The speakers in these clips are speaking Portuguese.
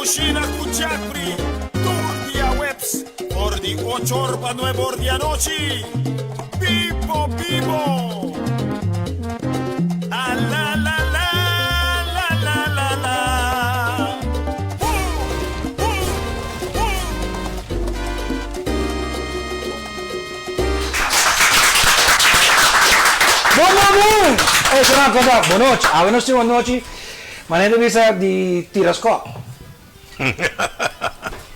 Cushina Kuchakri, Turdia Webs, por di 8 orba 9 ordi a noci, Pipo Pipo, ah la la la, la la la la, Buon sono una cosa, buonanotte, buonanotte, buonanotte, ma ne devi sapere di tirascopo.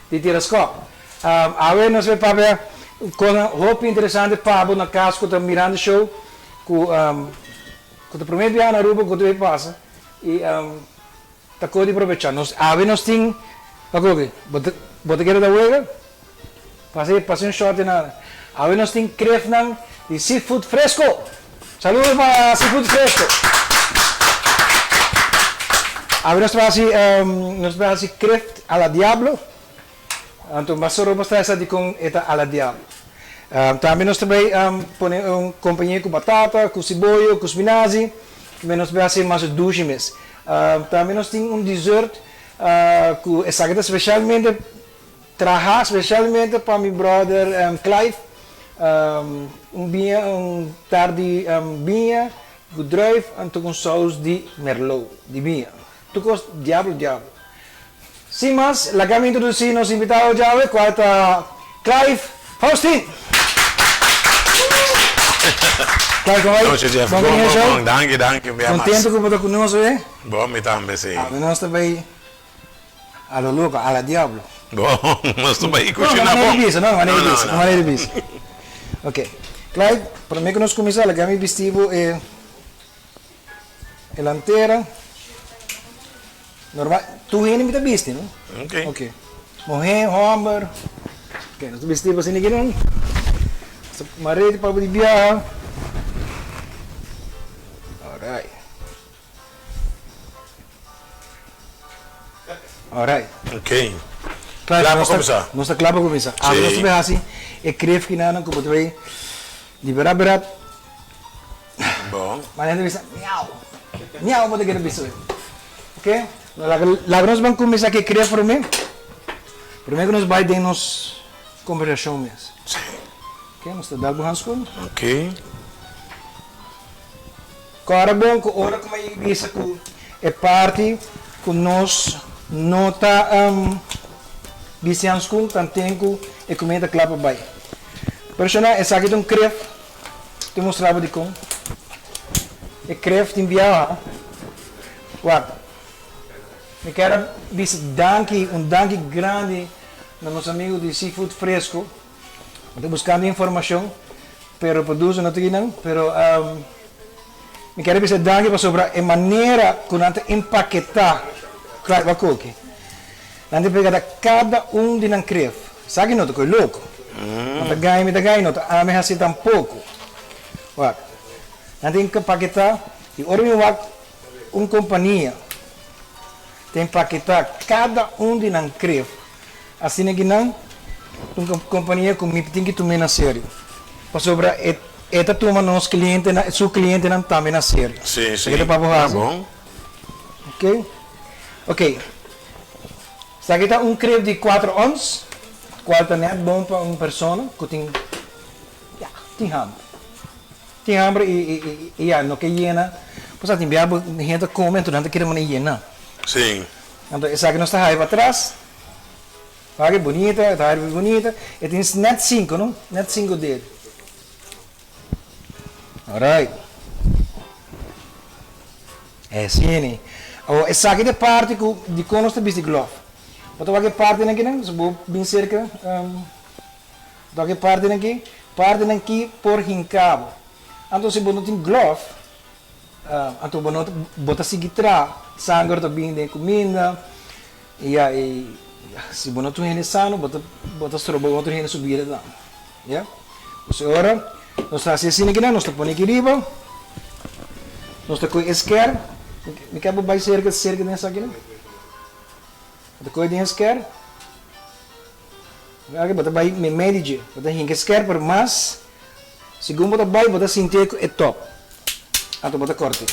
Di tirascopo. Avere non si fa cosa molto interessante Pablo na casa con Miranda Show, con il primo piano a Rubo con due passa e da cosa di aprovechare. Avere non sting, ma come? Bote che da vuoi? Passi un shot in nada. Avere non sting crefnan di seafood fresco. Saludos para seafood fresco. A ver, nos va así creft a la diablo. Entonces, más solo para estar así con esta a la diablo. También nos trae poner un compañía con batata, con cebolla, con spinazi. También nos va así más dulces. También nos tiene un dessert que es especialmente trabajar especialmente para mi brother Clive. Um tarde vinha, com druif en com saus de merlot, de vinha. Tu gost diablo. Sin más, la que me introducí nos invitado ya hoy, cuarta Clive Faustin. Clive, como vai? Bom, danke, contento que você conosco, eh? Bom, me também, sim. Nós também a lo louco, a la diablo. Bom, nós também cozinhamos não, bom. Não, maneira de bis. Ok. Clive, para mim que nós começamos, a minha vestido é lanteira. Normal, tu ainda me tá vestindo, não? Ok. Ok. Morrer, Romar. Ok, nós vestimos assim aqui não. Marete para poder viajar. Alright. Ok. Clive, Claro para começar. Nós está claro para começar. Ah, nós também assim, escreve que não, como tu vai liberar berat. Bom. Mas ainda bisa, miau, pode querer bisa. Ok? Lá nós vamos começar aqui a escrever para mim. Primeiro nós vai ter nos conversação mesmo. Sim. Ok? Nós está dando handscoon. Ok. Agora bom, agora como eu disse que é parte que nós não está disse handscoon, tanto tempo e comenta clapa bem. Personal, essa aqui é um cref, te mostrava de como. É cref te enviava. Guarda. Eu quero dizer danke grande aos meus amigos de Seafood Fresco. Estou buscando informação, pero produzo não tenho não, pero eu quero dizer danke sobre a maneira que nós empaquetar, claro, vai colocar. Nós pegamos cada de nós cref. Sabe não, tô louco. Não tá ganhando, não tá a me assim tampouco. Guarda. Nós temos que empaquetar e ora eu vou companhia tem que empaquetar cada de nós cref. Assim que não, uma companhia que me tem que tomar na sério. Para sobre esta turma nosso cliente, seu cliente não também na sério. Sim. Tá Bom. Ok. Isso aqui está cref de 4 ons. 4 é bom para uma pessoa que tem hambre. Tem hambre e não que llena. Pois tem biabo gente come, então não quer maneira llena. Sim. Então essa aqui nós está aí para trás. Tá bonita, tá bonita. E tem net 5, não? Net 5 dele. Alright. É sim. Essa aqui é parte de como nós temos de glove. Então aqui parte aqui não, vou bem cerca. Então aqui parte aqui por hincabo. Então se você não tem glove, então você bota seguir trás, sangue está bem de comida e se você não tem sano, bota estrobo outro gente subir lá, já? Então agora nós estamos assim aqui não, nós estamos aqui riba, nós estamos com esquerda, me quero vai cerca nessa aqui não. Depois de esquerda, aqui bota vai me medir, bota hinga esquerda por mais, segundo bota sentir que é top, então bota corte,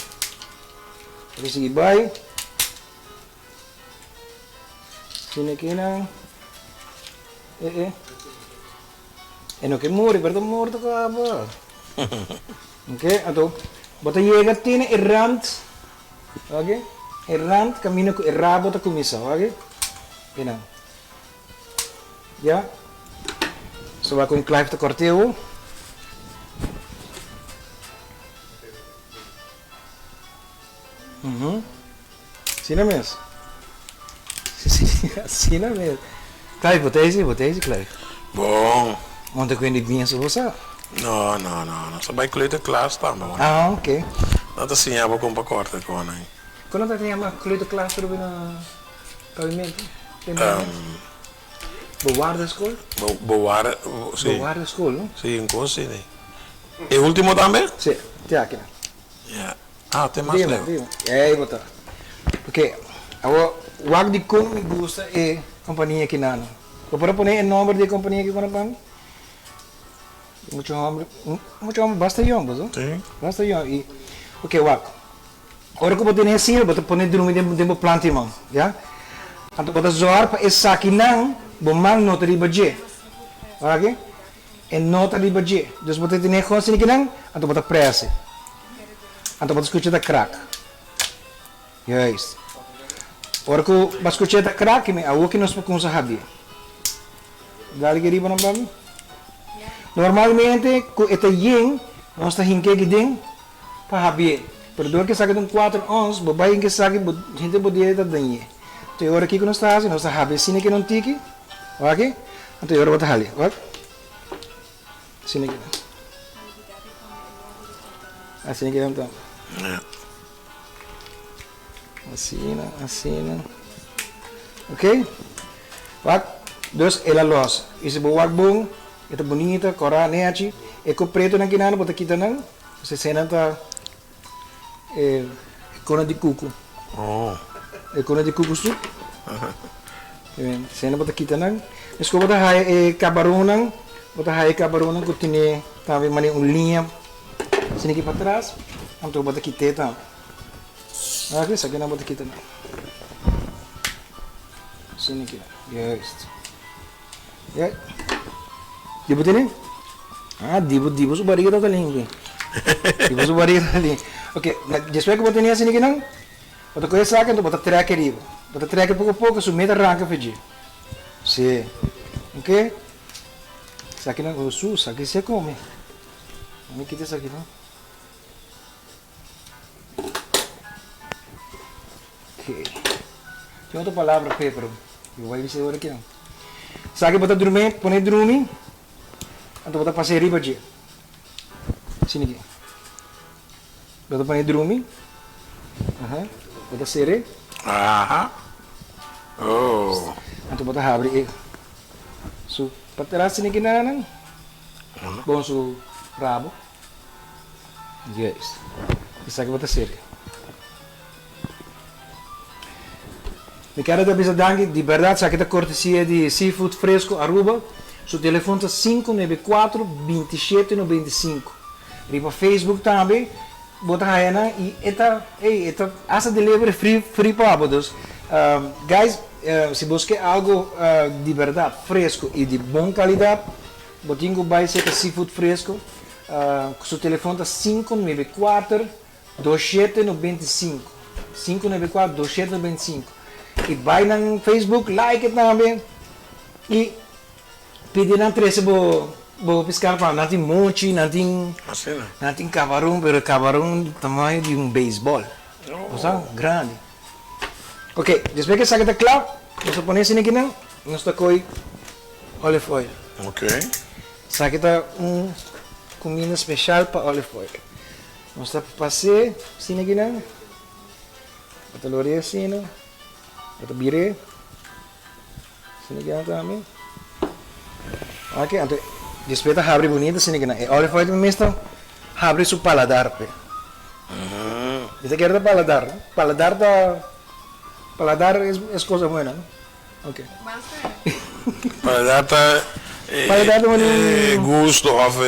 aqui seguir vai, Sini aqui não. E não que morre, perdão morto acaba. Ok, então, bota chega tiene errant, ok? Errant caminho com errado bota comissão, ok? E não. Já? Só vai com Clive te corteu. Sina mesmo. Sina mesmo. Clive, botei esse, Clive. Bom. Ontem quando vinha se você? Não. Só vai colher de classe, tá, bom. Ah, ok. Não tá assim, eu vou comprar corte com aí. Quando você tem uma colheita classe no pavimento? Boa da escola? Boa, sim. Boa da escola, não? Sim, coisa, né? E o último também? Sim, tem aqui. Yeah. Ah, tem mais leve. É, botar. Porque o ag de como me gusta é companhia aqui na. Eu posso pôr o nome de companhia aqui para o Muito homem, basta eu, Sim. basta eu. E, ok, wak. Ora que eu tenho assim, eu vou pôr dentro de planta, irmão, já? Então, eu vou zoar para esse aqui não, bom mal nota de budget, ok? E nota de budget. Então, eu vou ter coisa aqui não, então eu vou pressa. Então, eu vou escutar da crack. Yes. Ora que eu vou escutar da crack, a outra nós podemos saber. Dali que riba não vamos? Normalmente, com esta yin, nós estamos aqui dentro para saber. Pero dor que saca de 4 ons, babai que saca, gente podia estar dentro. Então, agora aqui que nós estamos, nós estamos sabendo assim que não tique, ok? Então, agora vou ali, ok? Assim aqui. Assim aqui não estamos. Assim. Ok? Ok? Dus, ela losa. Esse boak bom, esta bonita, cora neachi, e com preto na guinana, bota aqui também. Você cena tá cona de cuco. Oh. É cona de cuco soup. Cena bota aqui também. Mas como bota hai cabaronan, que tem também mani linha. Sini aqui para trás. Então bota aqui teta. Ok, isso aqui não bota aqui também. Sini aqui. Yes. Ya. Dibu ini? Ah, dibu su barriga tá ali. Dibu su barriga tá ali. Ok, depois que eu botei assim aqui não, bota coisa saca, então bota tracker aí. Bota tracker pouco a pouco, su meta arranca fedi. Sim. Ok? Isso aqui não, o su, isso aqui você come. Vamos quitar isso aqui não. Ok. Tem outra palavra, Pedro. Eu vou ver agora aqui não. Sabe bota dormir, põe dormir. Então bota passar riba de. Sini aqui. Bota põe dormir. Bota sere. Oh. Então bota abre. So, para trás sini aqui não. Bom su rabo. Yes. Isso aqui bota sere. Me quero te avisar de verdade, sabe que a cortesia de seafood fresco Aruba, seu telefone está 594-2795. Riba Facebook também, bota aí na e esta essa delivery free para todos. Guys, se busca algo de verdade fresco e de boa qualidade, botinho vai ser seafood fresco. Seu telefone está 594-2795. 594-2795. E vai no Facebook, like também. E pedir na trece, vou pescar para não tem monte, não tem camarão, mas camarão do tamanho de beisebol. Sabe? Grande. Ok, depois que saca da claro, nós põe assim aqui não, nós está com olive oil. Ok. Saca da comida especial para olive oil. Nós está passando assim aqui não. Bota loria assim não. Bota bire. Sini aqui também. Ok, então depois da abre bonita assim aqui não. Olive oil mesmo abre seu paladar. Isso aqui é da paladar. Paladar é coisa boa, não? Ok. Paladar tá gusto of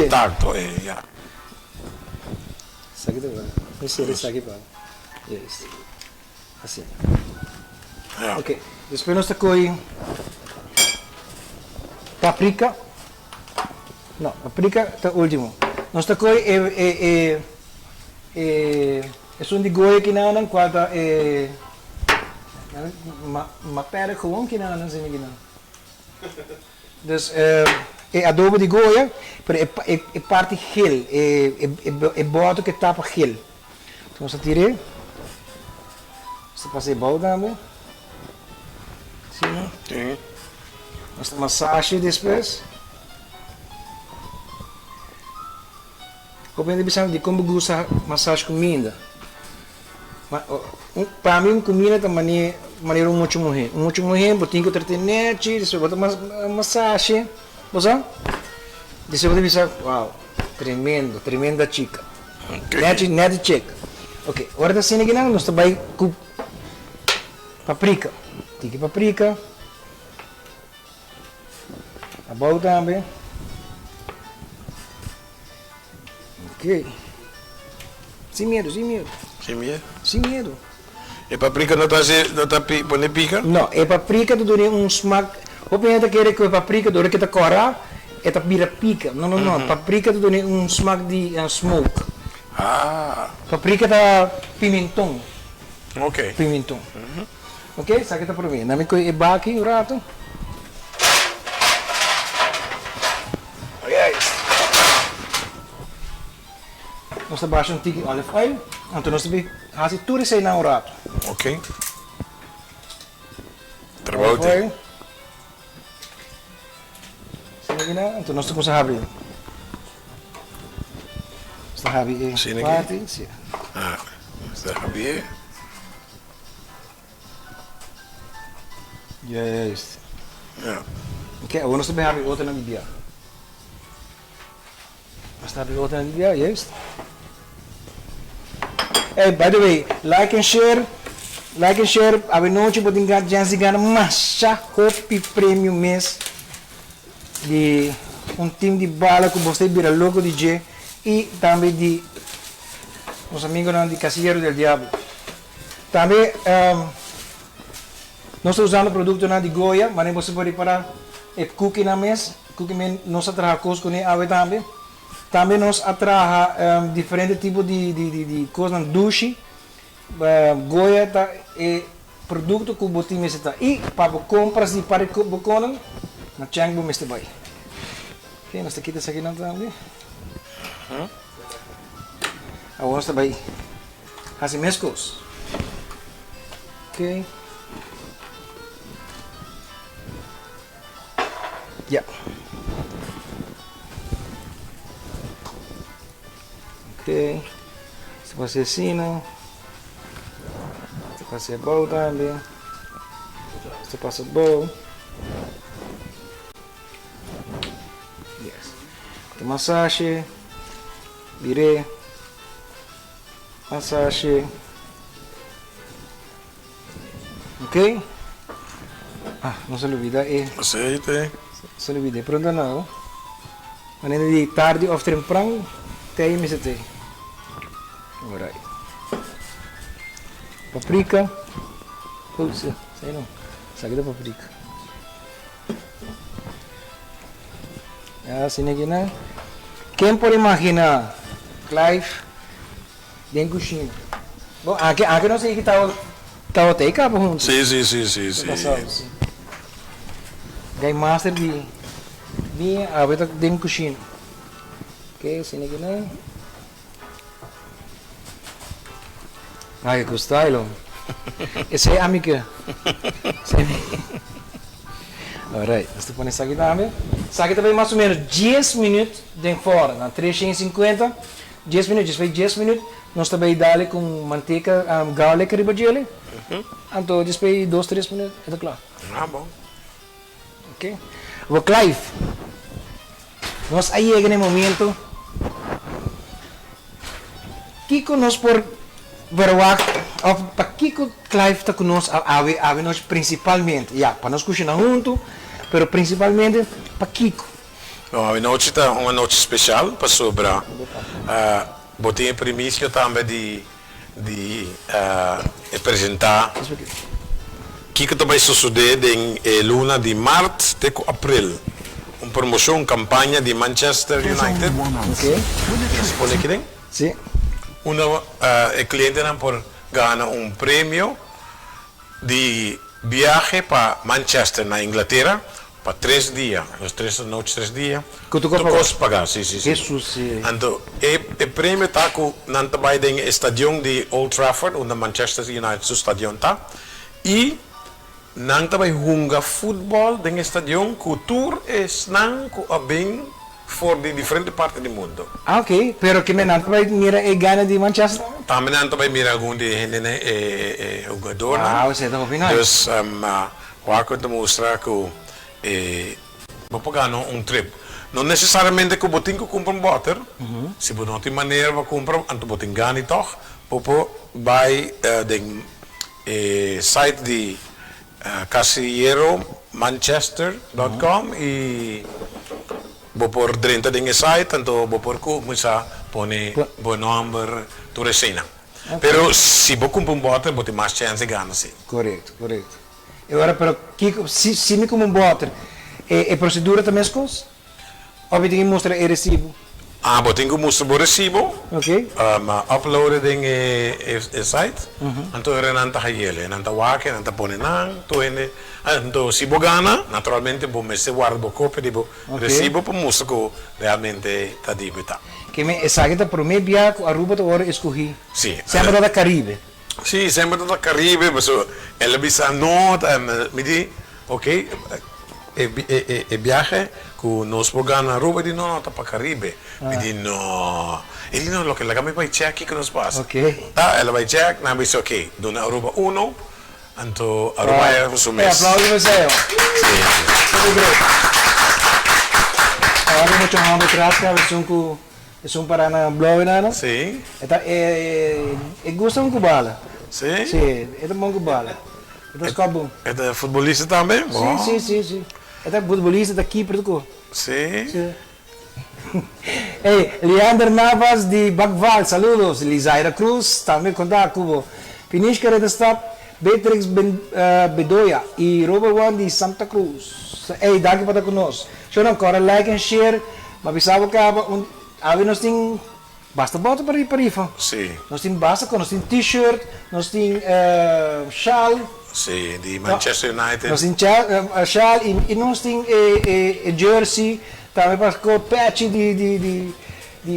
tacto, yeah. Isso aqui tá bom. Isso aqui para. Yes. Assim. Yeah. Ok. Depois nós temos paprika. Não, paprika é o último. Nós temos som de goia que não quando uma pera gewoon que não sei nem Dus adobo de goia, é parte gel, é boto que tapa gel. Então você tira, você passa bom também. Sim. Sim. Nós massagem depois. Como bisa de como gusta massagem comida. Para mim comida também maneira muito morrer, botinho que entretenete, depois bota massagem, você? Depois você bisa, uau, tremenda chica. Net chica. Ok, agora da cena aqui não, nós também com paprika, tique paprika, a boa também. Ok. Sem medo. Sem medo? Sem medo. E paprika não está pica? Não, é paprika tu dá smaak. O pensa que com paprika do que tá cora, é tá vira pica. Não. Paprika tu dá smaak de smoke. Ah. Paprika tá pimentão. Ok. Pimentão. Ok, sabe que tá por mim. Na minha coisa é baqui um rato. Nós baixamos um tique olive oil, então nós fazemos tudo isso aí na rato. Ok. Trabalho. Então nós temos que abrir. Nós abrir a parte. Ah, você abrir. Yes. Ja. Ok, agora nós abrir outra na Bíblia. Nós abrir outra na Bíblia, yes. Hey, by the way, like and share. A noite pode ganhar chance de ganhar massa Hope Premium mês de time de bala que você vira louco DJ e também de os amigos de Casillero del Diablo. Também nós estamos usando produto de Goya, mas você pode parar cookie na mês, cookie nós trabalhamos com ele também. Também nós atraja diferentes tipos de coisas, duche, Goya é produto que você tem e para compras de para boconan, na changbo mesmo vai. Ok, nós aqui isso aqui não também. Agora nós vai fazer mescos. Ok. Yeah. Ok, você pode assim, não? Você pode bom também. Você passa bom. Yes. Tem massagem, virei, massagem. Ok? Ah, não se olvida, Aceite. se olvida, pronto não? Maneira de tarde ou temprano, tem aí mesmo. Alright. Paprika. Putz, sei não. Sabe da paprika. Assim aqui, né? Quem pode imaginar Clive Mi Cushina? Bom, aqui não sei que estava até cá para juntos. Sim. Gai master de minha abeta Mi Cushina. Ok, assim aqui, né? Ai, que style. Esse é amiga. Alright, nós põe isso aqui também. Isso aqui também mais ou menos 10 minutos de fora, na 350. 10 minutos, depois 10 minutos, nós também dá com manteiga, garlic riba dele. Então, depois 2-3 minutos, é claro. Ah, bom. Ok? O Clive, nós aí é no momento que nós por verwak para que Clive está conosco a nós principalmente, para nós cozinhar junto, mas principalmente para Kiko. A noite está uma noite especial para sobrar. Botei em primícia também de apresentar que vai suceder em luna de março até abril. Uma promoção, campanha de Manchester United. Ok. Pode aqui dentro? Sim. O cliente não pode ganhar prêmio de viagem para Manchester, na Inglaterra, para 3 dias. Os 3 noites, 3 dias. Que tu podes pagar, sim. Jesus, sim. Então, o prêmio está com o estádio de Old Trafford, onde Manchester United, o estádio está. E não vai jogar futebol no estádio, que o tour é bem fora de diferentes partes do mundo. Ah, ok. Pero que não vai mirar e ganha de Manchester? Também não vai mirar algum de jogador. Ah, você está opinando? Então, eu te mostrar que vou pagar trip. Não necessariamente que você tem que comprar water. Se você não tem maneira de comprar, então você tem que ganhar toch. Você vai no site de casilleromanchester.com e vou pôr dentro do site, então vou pôr começar a pôr o número de resina. Mas se você compra water, você tem mais chance de ganhar, sim. Correto. Agora, pero se me como water, é procedura também as coisas? Ou tem que mostrar o recibo? Você tem que mostrar o recibo. Ok. Upload no site. Então, não está aí. Não está aqui, não está pondo nada. Então, se você ganha, naturalmente, você guarda a cópia do recibo para mostrar que realmente está débito. Que me exagta para mim viajar a Aruba agora escolhi. Sim. Sempre da Caribe. Sim, sempre da Caribe, mas ela bisa nota, me diz, ok, viaje que nós pagamos a Aruba, e não nota para Caribe. Me diz, não. Ele não, lo que ela vai check que nos passa. Ok. Tá, ela vai check, não diz, ok, dona Aruba 1, então Aruba é o mês. Aplausos você. Sim. Tudo bem. Agora muito mal de trás, é para na blog, não? Sim. É gosto de cubala. Sim. Sim, é bom cubala. É futebolista também? Sim. É futebolista daqui para o Sim. Hey, Leandro Navas de Bagval, saludos. Lizaira Cruz, também contar com Finish Careta Stop, Beatrix Bedoya e Robert One de Santa Cruz. Hey, daqui para conosco. Se não corre, like and share, mas bisava que nós temos basta bota para ir para aí. Sim. Nós temos basta, nós temos t-shirt, nós temos shawl. Sim, de Manchester United. Nós temos shawl e nós temos jersey, também para com patch de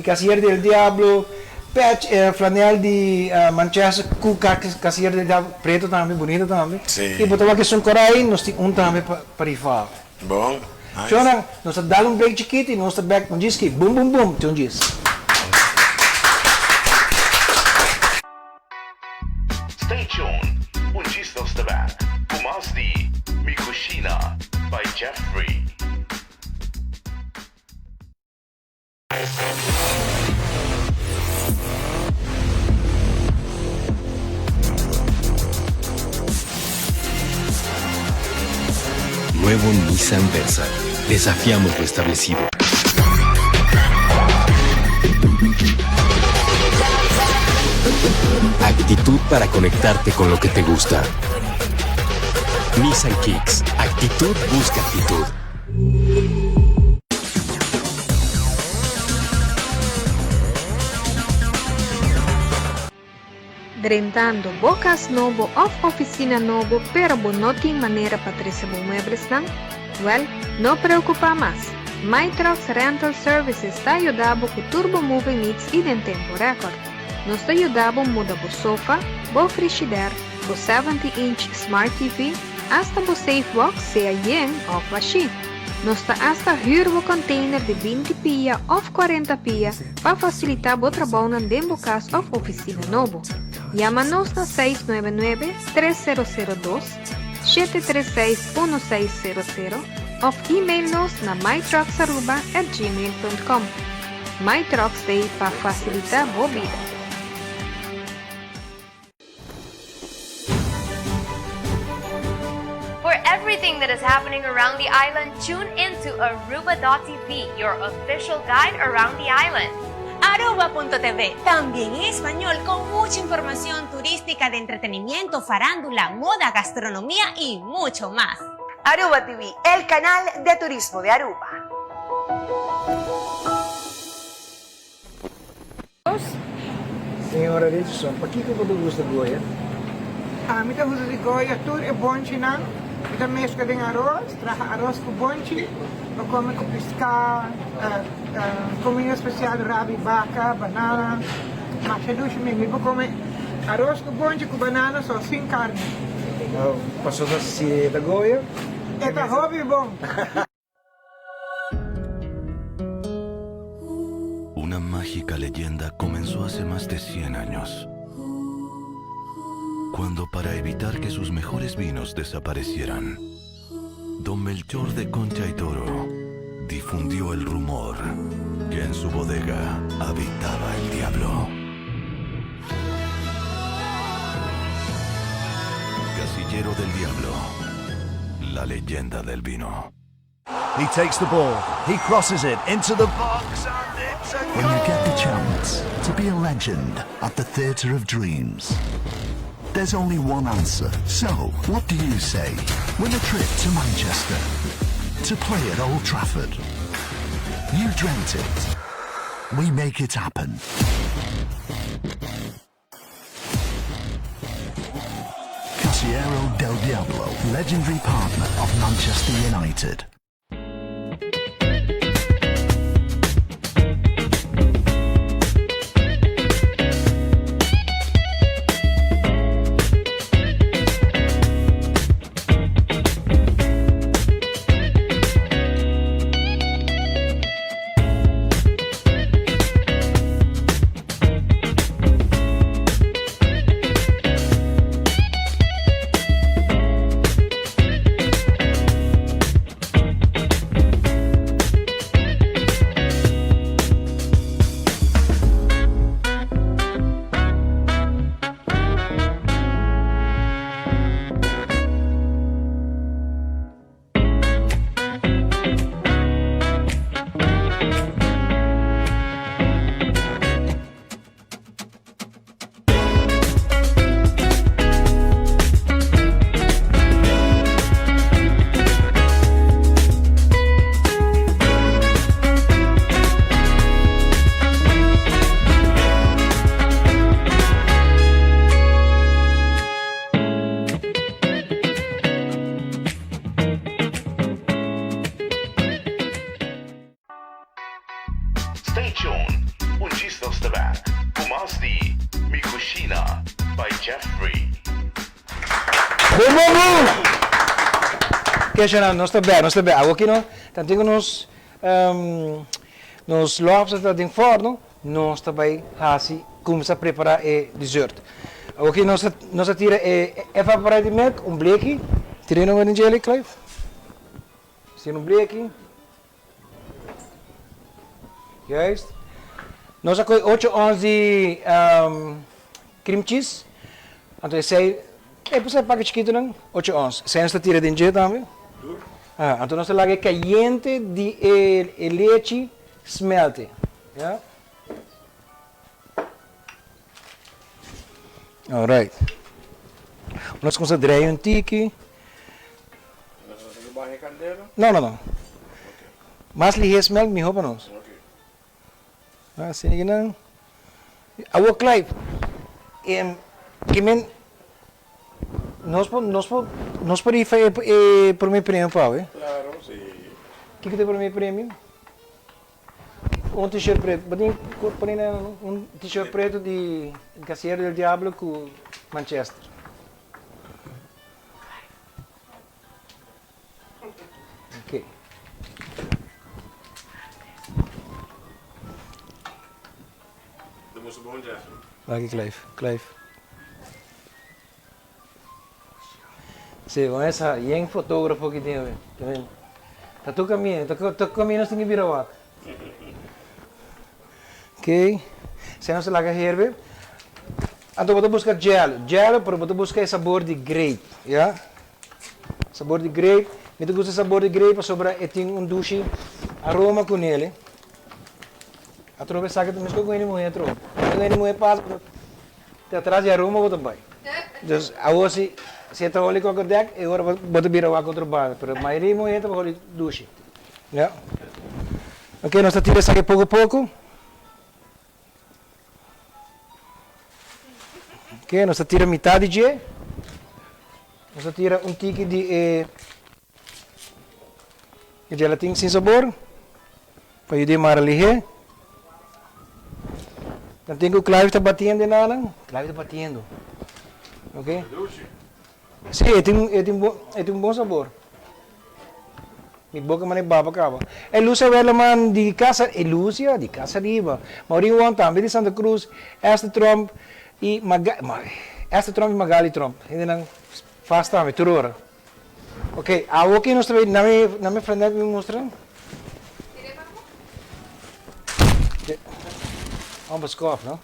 Casier del Diablo, patch flanel de Manchester com Casier del Diablo preto também, bonito também. Sim. E botar que são corais, nós temos também para ir fora. Bom. Nice. Então, nós damos break chiquito e nós back, não diz que boom, boom, boom, então diz. Stay tuned. Diz nós back. Com mais de Mi Cushina by Jeffrey. Nuevo Nissan Versa. Desafiamos lo establecido. Actitud para conectarte con lo que te gusta. Nissan Kicks. Actitud busca actitud. Rentando bocas novo of oficina novo, pero no tem maneira para trazer muebles não? Well, não preocupa mais. My Trucks Rental Services está ajudando com Turbo Moving Needs e em tempo recorde. Nós está ajudando a mudar o sofá, o frigideira, o 70-inch Smart TV, hasta o Safe Box, seja yen ou flashy. Nós está hasta hyr o container de 20 pia ou 40 pia para facilitar o trabalho dentro do caso of oficina novo. Llama-nos na 699-3002, 736-1600 ou e-mail-nos na mytrucks@gmail.com. MyTrucks Day para facilitar a vida. For everything that is happening around the island, tune into Aruba.tv, your official guide around the island. At Aruba.tv, también en español con mucha información turística de entretenimiento, farándula, moda, gastronomía y mucho más. Aruba TV, el canal de turismo de Aruba. Senhora Edson, para que você gosta de Goiás? Me gusta de Goiás, tudo é bom, não? Me mescla de arroz, traga arroz com bonchi, eu como com pescar, comida especial, rabi, vaca, banana, machaducho mesmo. Eu como arroz com bonchi, com banana, só sem carne. Passou da cidade de Goiás? É hobby bom. Una mágica leyenda comenzó hace más de 100 años, cuando para evitar que sus mejores vinos desaparecieran, don Melchor de Concha y Toro difundió el rumor que en su bodega habitaba el diablo. Casillero del Diablo, la leyenda del vino. He takes the ball, he crosses it into the box, and it's a goal! When you get the chance to be a legend at the Theatre of Dreams, there's only one answer. So, what do you say? Win a trip to Manchester, to play at Old Trafford. You dreamt it. We make it happen. Casillero del Diablo, legendary partner of Manchester United. Stay tuned. Un gist of the back. Pumas di Mi Cushina by Jeffrey. Que já não está bem, não está bem. Aqui não, tanto nos lobos está dentro forno, não está bem assim como se preparar o dessert. Aqui nós tira evaporado milk, bleekje. Tira nog een jelly, Clive. Tira bleekje. Juist. Nós temos 8 ons de cream cheese. Então, você paga chiquito, não? 8 ons. Você está tirando dentro também? Então, nós temos caliente de leite smelte. Yeah? Alright. Nós consideramos um tiki. Não. Mas ligeiro smell, me rouba nós. Sini gina. Awo Clive. Kimen nós podemos fazer por meu prêmio, Pau, eh? Claro, sim. O que tem por meu prêmio? Um t-shirt preto. Um t-shirt preto de Casillero del Diablo com Manchester. Ok. Temos um bom dia. Aqui, Clive. Sim, com essa yang fotógrafo que tem, tá vendo? Tá tu caminhando sem virar o ar. Ok. Se não se laga herbe. Então vou buscar gel, pero vou buscar sabor de grape, yeah? Sabor de grape. Me gusta sabor de grape, sobra e tem um duche aroma com ele. A tropa sabe que tu mesmo ganha muito, tropa. Ganha muito passa, te atrás de arruma o também. Dus, se está olhando com o deck, e agora bota bira o contra o bar. Mas a maioria muito vai olhar duche. Já. Ok, nós tiramos aqui pouco a pouco. Ok, nós tiramos metade de G. Nós tiramos tique de gelatina sem sabor. Para ajudar a ligar. Então tem que o Clive está batendo nada. Clive está batendo. Ok? Sim, tem um bom sabor. Mi boca mane baba acaba. É Lúcia Welleman de casa, é Lúcia de casa riba. Maurinho também de Santa Cruz, esta Trump e Magali Trump. Ainda não faz também, turora. Ok, a que nós também na minha frente me mostrando. Ambaskof, não?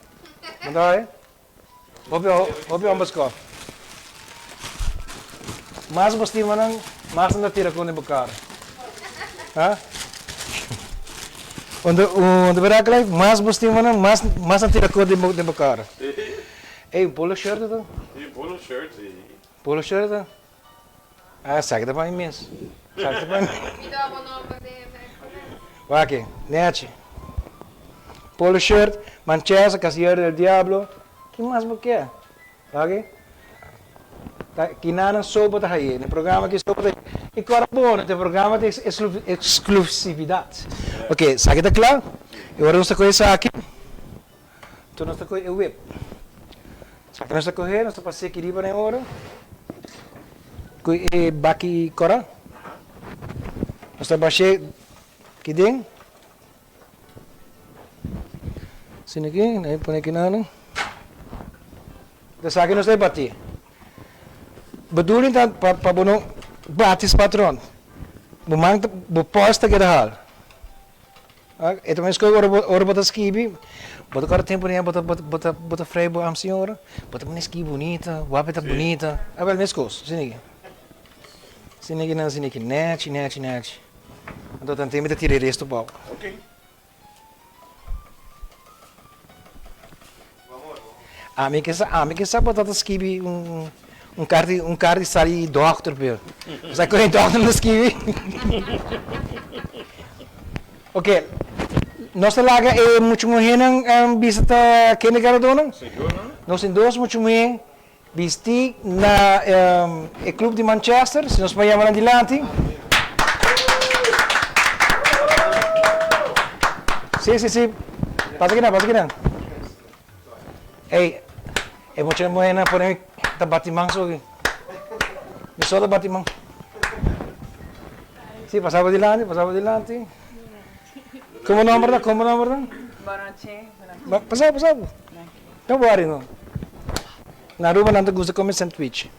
Mandar aí? Hobby ambaskof. Mas você não, mas não tira com o bocar. Ah? Onde verá que mais você não, mais não tira com o bocar. Ei, polo shirt então? Polo shirt. Polo shirt então? Ah, sabe que dá para imenso. Sabe que dá para imenso. Vai aqui, nete. Polo shirt, Manchester, Casier del Diablo. Que mais você quer? Ok? Kinana sopa tá aí, no programa que sopa tá e agora bom, no programa de exclusividade. Ok, sabe tá claro? Agora nós estamos aqui. Então nós estamos o whip. Sabe nós estamos correndo, nós estamos passando aqui riba na hora. Que baki cora. Nós estamos baixando aqui dentro. Sini aqui, né? Põe aqui nada. Então sabe que nós estamos bater. Bedoeling dat para bono batis patron. Bumang posta que hal. Então mas que ora bota skibi, bota cara tempo nem bota freio bo am senhora, bota uma ski bonita, wapeta bonita. Abel mescos, sinigi. Sinigi não sinigi, net. Então tem que tirar resto pau. Ok. A mim que sabe botar skibi um cara de sair doctor, pelo. Você corre doctor no ski. Ok. Nossa laga é muito mulher não visita quem garadona? Nós em dois muito mulher visti na clube de Manchester, se nós vamos adiante. Sim. Passa aqui não. Ei, é muito mulher na porém tá batimang sogi. Me só batimang. Sim, passava adiante. Como número? Boa noite. Passava. Não worry, não. Na rua não gosta de comer sandwich.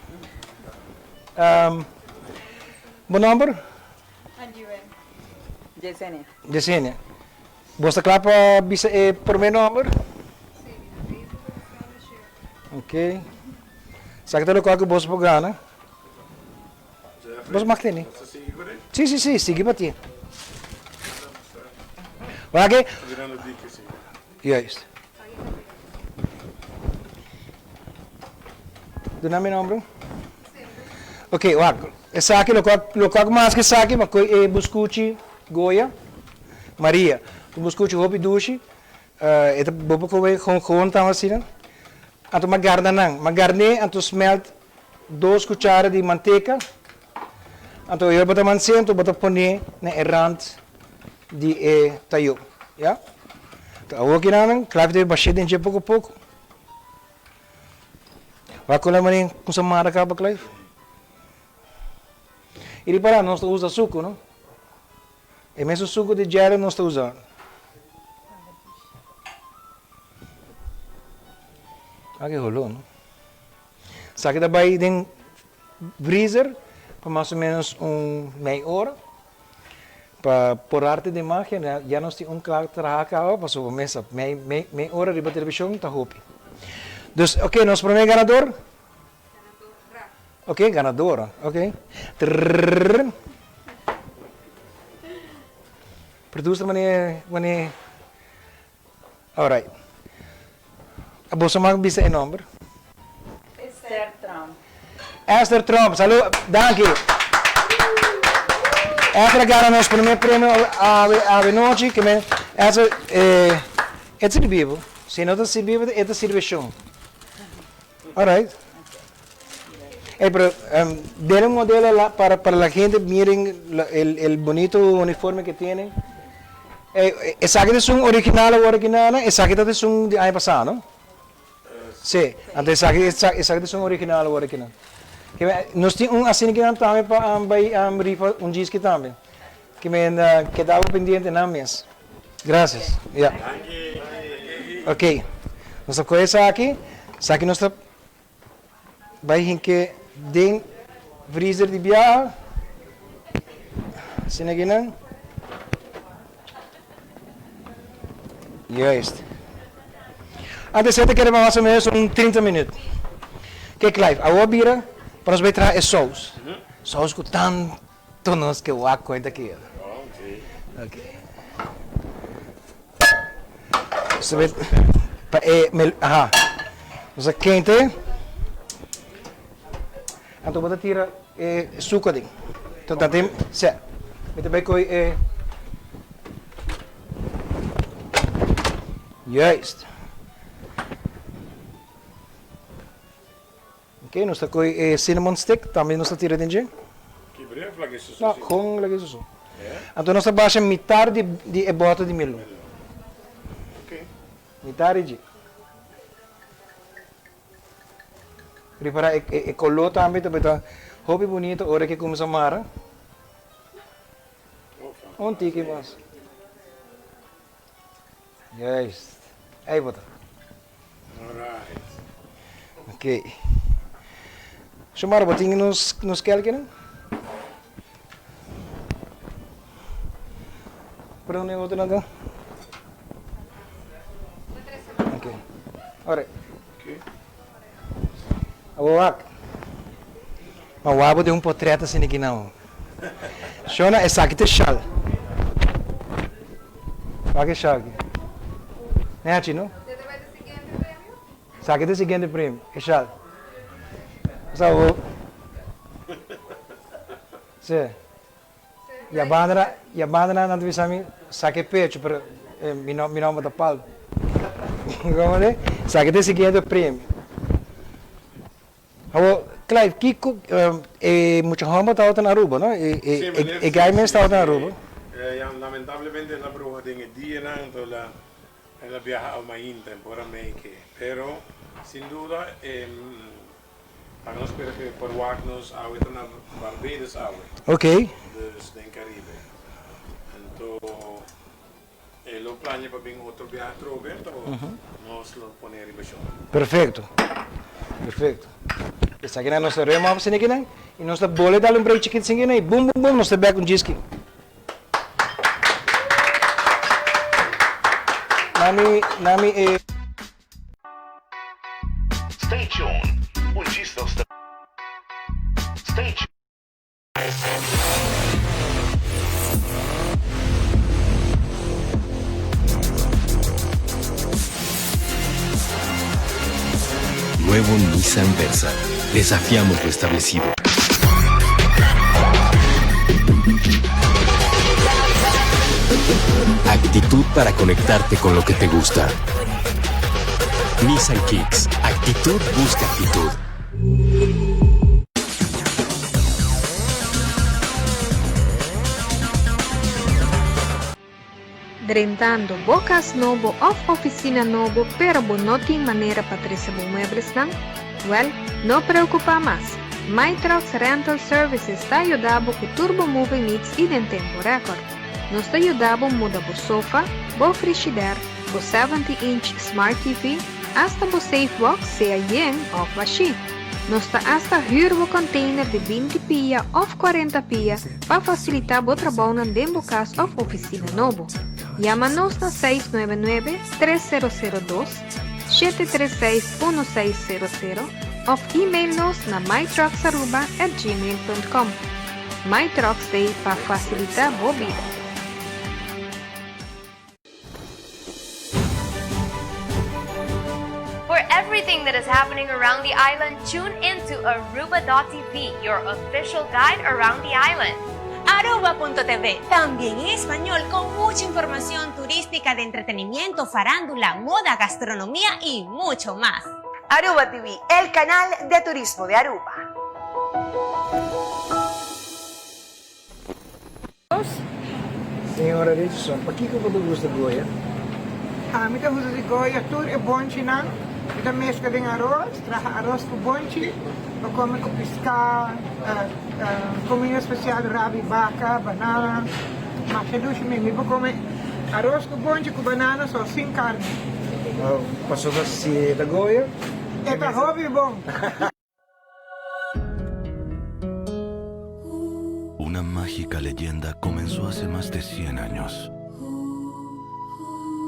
Bom número? Jesenia. Você clapa bisa por meu número? Ok. Sabe que que o bolso pagar, né? Bolso maquini. Sim, siga para ti. Ok? Yes. Do nome número? Ok, essa aqui lo mais que essa aqui, mas é buscuchi Goya, Maria. O buscuchi hopi dushi, é bobo com tão assim, né? Anto magarne anto smelt 2 cuchara de manteca. Anto eu botar mancento, botar pone na errant de tayo, ya? Então aqui não, claro que baixar dentro pouco a pouco. Vai com a mãe com essa mara acaba, Clive. E para nós usa suco, não? É mesmo suco de gelo nós usando. Aqui rolou, não? Sabe que daí tem freezer para mais ou menos meia hora. Para por arte de magia, já nós temos claro trabalho para sobremesa. Meia hora de televisão está hopi. Dus, ok, nosso primeiro ganador? Ok, ganadora, ok. Produz wanneer Alright. Você mag-bisa em nome? Esther Trump. Esther Trump, salut, dank je. Esther gara nos primeiro prêmio a noite que me essa é servido. Se não está servido, é servição. Alright. Pero dele un modelo para la gente, miren el bonito uniforme que tienen. Esa que es un original, esa que es un año pasado, ¿no? Sí, antes esa que es un original. Nos tiene un así que también para un disco también. Que me quedaba pendiente nada más. Gracias. Ya. Ok. Nuestra cosa aquí, esa que nuestra vai que den freezer de biar. Assim aqui não. Juist. Antes de que mais ou menos 30 minutos. Que Clive, a bira para nós vai trazer saus. Saus com tanto nós que o água ainda aqui. Ok. Você vai aha. Nós quente. Então vou tirar suco ding. Então tem se. Met bij kooi juist. Oké, nós está kooi cinnamon stick, também nós está tirando dentro. Que breve lagi isso. Não, com lagi isso. Então nós está baixa metade de bota de milho. Ok. Metade de. Prepara colou também, então hobby bonito, hora que começa a mara. Um tiki mas. Yes. Aí bota. Alright. Ok. Chamar botinho nos kelken. Para onde outro nada? Ok. Alright. Ok. Awak. Mawabo de portreto assim aqui não. Shona essa aqui te chal. Pague chal aqui. Não é não? Saque do seguinte prêmio. É chal. Sabe? Sim. E a banda não devia me saque pecho para me não botar palo. Como é? Saque do seguinte prêmio. Clive, Kiko, mucha gente está en Aruba, ¿no? Y Gaime está en Aruba. Lamentablemente la prueba de el día en la viaja a Maín temporalmente, pero sin duda estamos esperando por Wagnos a una Barbados agua. Ok. Desde el Caribe. Entonces, lo planeamos para venir otro viaje a Trobe, entonces nos lo pone arriba. Perfecto. Perfecto. Essa aqui é a nossa rema para aqui, né? E nós tá bolé dar break chicken assim, né? Boom, boom, boom, nós tá back com disque. Nami Stay tuned. Un gist of the... Stay tuned. Nuevo Nissan Versa. Desafiamos lo establecido. Actitud para conectarte con lo que te gusta. Nissan Kicks. Actitud busca actitud. Drentando bocas novo of oficina novo, pero não tem maneira para receber muebles não? Well, não preocupa mais. My Trucks Rental Services está ajudando com Turbo Moving Needs e em tempo recorde. Nos está ajudando a mudar o sofá, o frigideira, o 70-inch Smart TV, hasta o Safe Box, seja yen ou vashi. Nos está hasta huur o container de 20 pia ou 40 pia para facilitar o trabalho dentro da casa ou oficina novo. Llama-nos na 699-302-736-1600 ou e-mail-nos na mytrucks@gmail.com. MyTrucks Day para facilitar a vida. everything that is happening around the island, tune into Aruba.tv, your official guide around the island. Aruba.tv, también en español, con mucha información turística de entretenimiento, farándula, moda, gastronomía y mucho más. Aruba TV, el canal de turismo de Aruba. Senhora Richardson, para que você gosta de Goiás? Me gusta de Goiás, tudo é bom, não? Eu mescla de arroz, traga arroz com bonchi, eu como com pescar, comida especial de rabi, vaca, banana, mas eu ducho mesmo, eu como arroz com bonchi, com banana, só sem carne. Passou você da Goiás? É para hobby bom. Una mágica leyenda comenzó hace más de 100 años,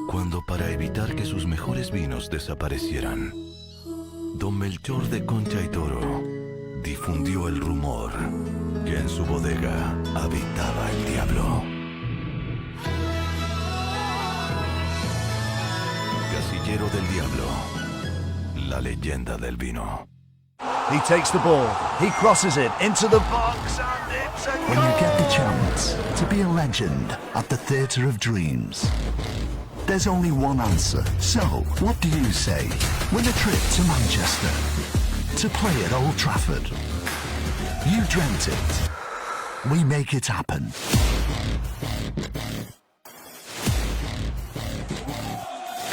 cuando para evitar que sus mejores vinos desaparecieran, don Melchor de Concha y Toro difundió el rumor que en su bodega habitaba el diablo. Casillero del Diablo, la leyenda del vino. He takes the ball, he crosses it into the box, and it's a When you get the chance to be a legend at the Theatre of Dreams, there's only one answer. So, what do you say? Win a trip to Manchester to play at Old Trafford. You dreamt it. We make it happen.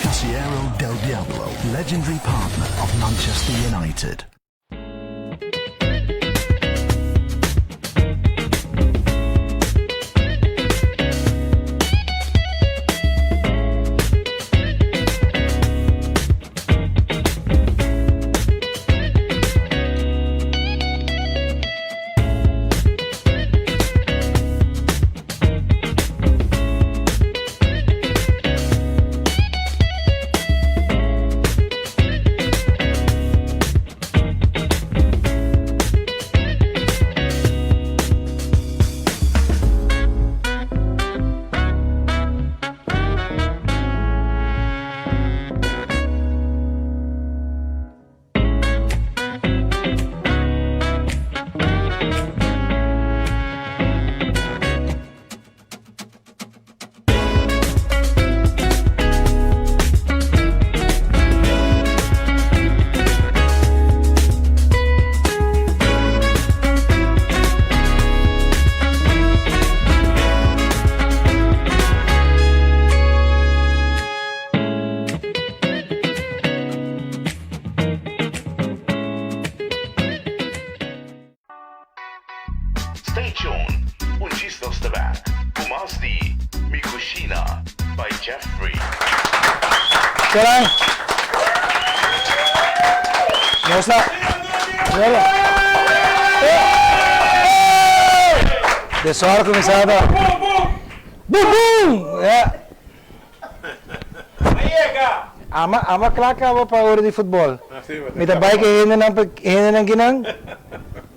Casillero del Diablo, legendary partner of Manchester United. Stay tuned. Un gist of the back. Pumas di Mi Cushina by Jeffrey. Sekarang. Nasa. Wala. Tesoro começada. Bum bum. Ama klaka apa para hora de futebol. Met de bike heen en ginang.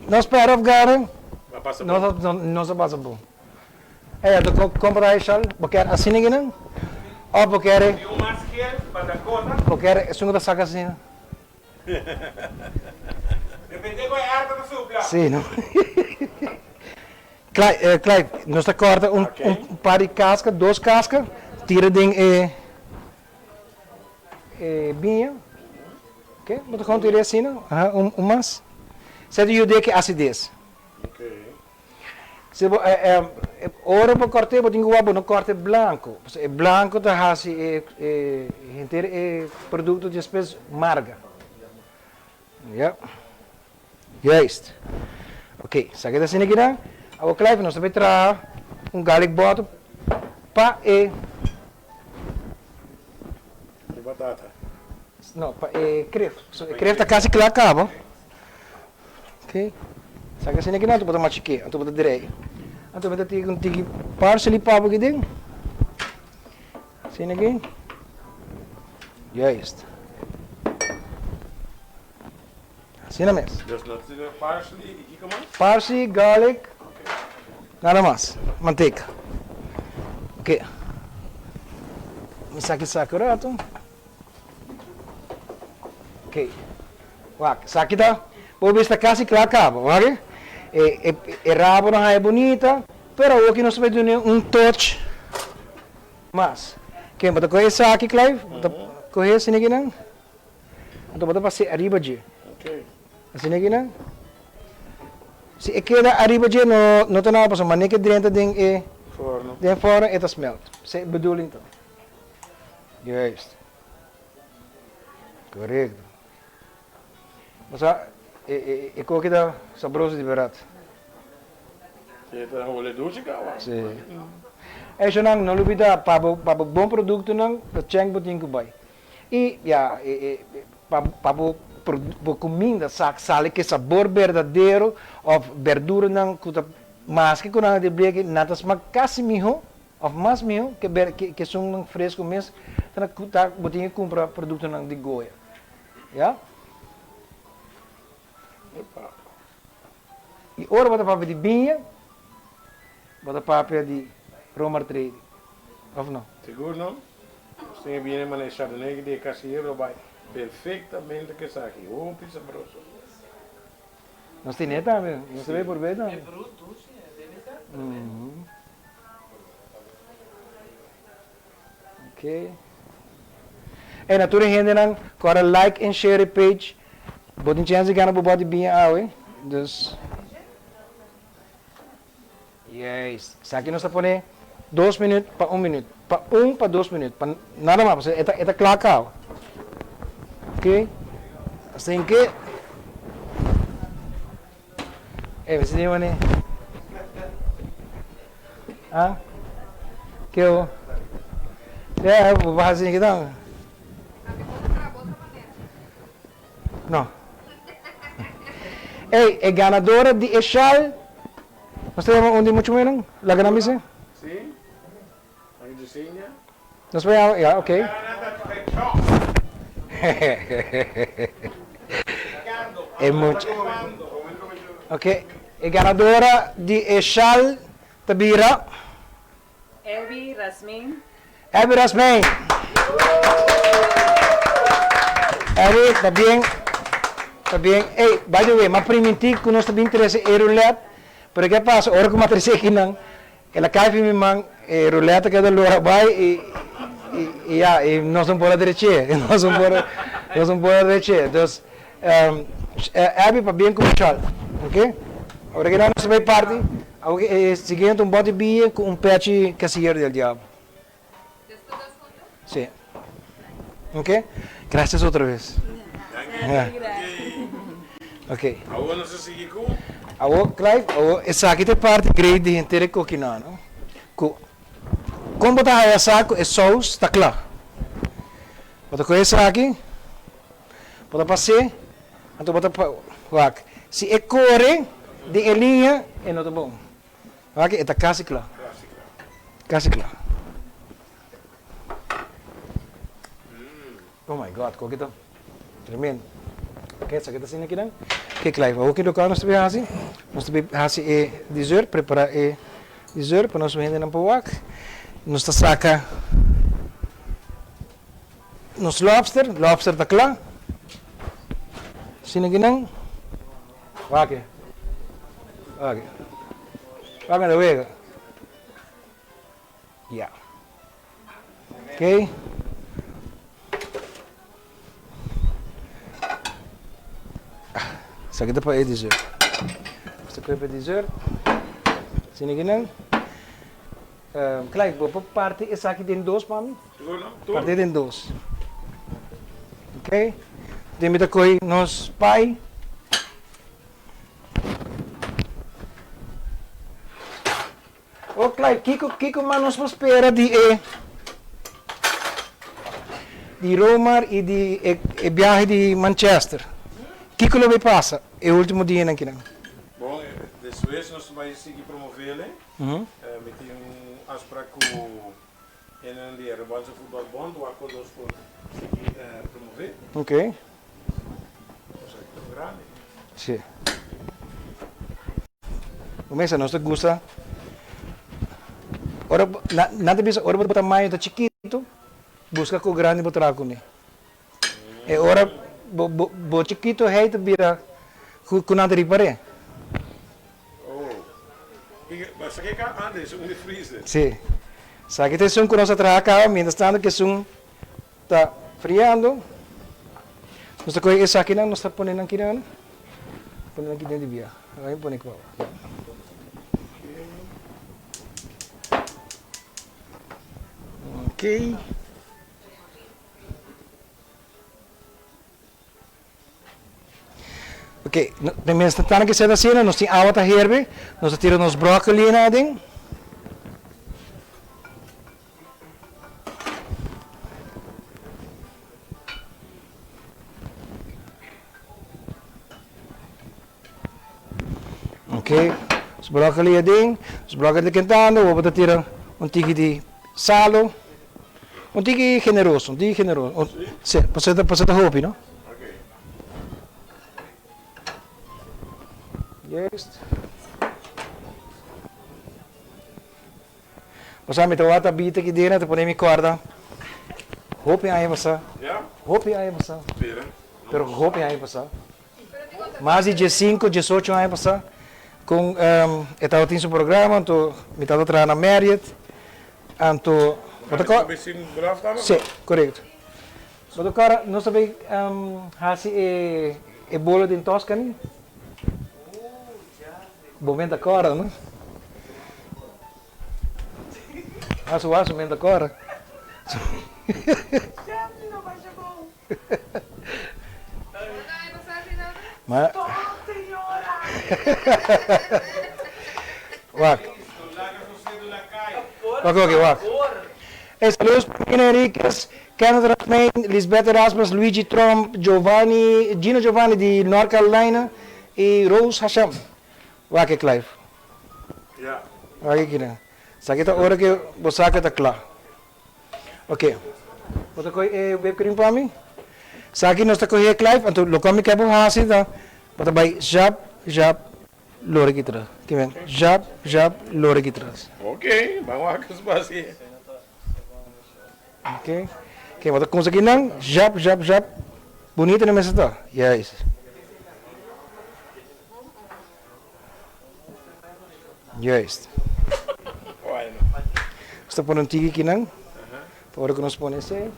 Nós para of garen. Nós passa bom. É, tu compra aí sal, porque assim ginang. Ou porque porque sungo da saca assim. Depende qual é a arte da supla. Sim, não. Clive, nós corta par de casca, 2 cascas, tira ding binha. Ok? Moet gewoon tirar assim, não? Mas. Zet je de que acidez. Ok. Se ora para cortar, botinho guapo no corte branco. Branco tá assim inteiro produto de espécie marga. Ja. Juist. Ok, sabe assim aqui não? Agora Clive, nós vamos trazer garlic butter para batata. Não, para cref. Cref tá quase que lá acaba. Ok. Sabe assim aqui não? Tu pode machucar, tu pode direito. Tu pode ter um tiki parsley papo aqui dentro. Assim aqui. Juist. Assim na mesa. Parsley e que mais? Parsley, garlic, nada mais. Manteiga. Ok. Vamos aqui sacurar, então. Ok. Wak, sa kita, vou está quase claro, ok? E rabo não é bonita, pero aqui nós vamos fazer um touch mais. Quem bota correr essa aqui, Clive? Bota correr assim aqui não? Então bota para ser arriba de. Ok. Assim aqui não? Se é que da arriba de não tem nada, mas nem que dentro tem Forno. dentro fora é smelt. Se bedoeling então. Juist. Correto. Mas ik kook je daar sabroso de barato. Você tá olhando doce, cara? Sim. É só não lubida para bom produto não, o cheng botinho vai. E para comida sale que sabor verdadeiro of verdura não que mas que quando de bleek natas mas quase mijo of mais mijo que são fresco mesmo, tá botinho comprar produto não de Goiás. Ja? E ora bota papel de binha, bota papel de Romar trade. Of não? Seguro não? Você viene manejar chardonnay de casillero vai perfeitamente que está aqui. Oh, pizza sabroso. Não tem neta, não se vê por ver, não? É bruto, sim, deve estar. Ok. E natuurlijk gente dan, kora like en share page. Botin chance gaan op body binha awe. Dus. Yes. Saki nós põe 2 minutos para 1 minuto. Para 1 para 2 minutos. Para nada mais. Eta claro cao. Ok? Assim que. Você tem uma né? Ah? Que eu. Vou fazer aqui então. Não. Ei, é ganadora de Echal. Nós temos onde muito menos? La Grammise? Sim. Aí de senha. Nós vamos, ja, ok. É muito. Ok. É ganadora de Echal Tabira. Elvi Rasmin. Elvi Rasmin. Elvi, está bien. Está bien. Hey, by the way, mas permitir que nós também interesse em roulette. Pero que passa? Ora que eu matricei aqui não. Ela cai para mim, man. Roulette que é da Lora vai e nós não podemos direcer. Nós não podemos direcer. Então, Elvi para bem comercial. Ok? Agora que nós vai parte, seguinte um bote bia com peixe casillero del diabo. Sim. Ok? Graças outra vez. Ok. Agora não se sigue com? Agora, Clive, essa aqui é parte grande de inteira coquinha, não? Como botar essa aqui, é sauce, está claro. Bota com essa aqui, bota para ser, então bota para se é core de linha, é não tá bom. Aqui está quase claro. Quase claro. Oh my God, kok itu tremendo. Ok, essa aqui está assim aqui não? Ok, Clive, o que do carro nós temos assim? Nós temos assim dessert, preparar dessert para nós vender na Powak. Nós está saca nos lobster está claro. Assim aqui não? Ok. Ok. Vamos da vega. Yeah. Ok. Essa aqui dá para dessert. Essa aqui é para dessert. Assim aqui não? Clive, vou parte essa aqui tem 2 para mim? Parte tem 2. Ok? Tem muita coisa nos pai. Oh, Clive, Kiko manos prospera de Romar e de viagem de Manchester. Kiko lo vai passa? É o último dia aqui não? Bom, depois nós vamos seguir promover, né? Meter aspra com en de Rebanso Futebol Bond, o acordo nós por seguir promover. Ok. Grande. Sim. Começa, nós gosta. Ora, nada bisa, ora botar mais da chiquito, busca com grande botar com né. É ora bo chiquito heita bira kunante ripare. Mas aqui cá anda, isso é freezer. Sim. Sabe que tem um que nós atracamos, mientras tanto que um está friando. Nós está com esse aqui, nós está ponendo aqui dentro. Ponendo aqui dentro de via. Aí põe aqui. Ok. Ok, também está tendo que ser assim, nós temos água da herbe, nós tiramos os brócolis na dentro. Ok, os brócolis é dentro, os brócolis quentando, vou tirar tigre de salo, tigre generoso, Sim, você está roupa, não? Juist. Você me trouxe a bita aqui dentro, depois me corda. Roupa aí você. Roupa aí você. Pero roupa aí você. Mais de 5, 18 anos você. Com estava tendo um programa, então me estava trabalhando na Marriott, então. Sim, correto. Mas agora não sabe fazer bolo de Toscana. Momento agora, não? Aço, momento agora. Mas... Wak. Wak. Saludos para Enriquez, Kenneth Rasmain, Lisbeth Erasmus, Luigi Trump, Gino Giovanni de North Carolina e Rose Hashem. Wak Clive. Ja. Wak aqui, Sabe que hora que você está claro. Ok. Você quer webcam para mim? Sabe que nós está correndo Clive, então lo come que é bom assim, tá? Você vai jab, lore aqui atrás. Que vem? Jab, lore aqui atrás. Ok, vamos lá com os bases. Ok. Ok, você consegue não? Jab. Bonito na mesa tá? Yes. Juist. Está pondo tigre aqui não? Agora que nós põe esse.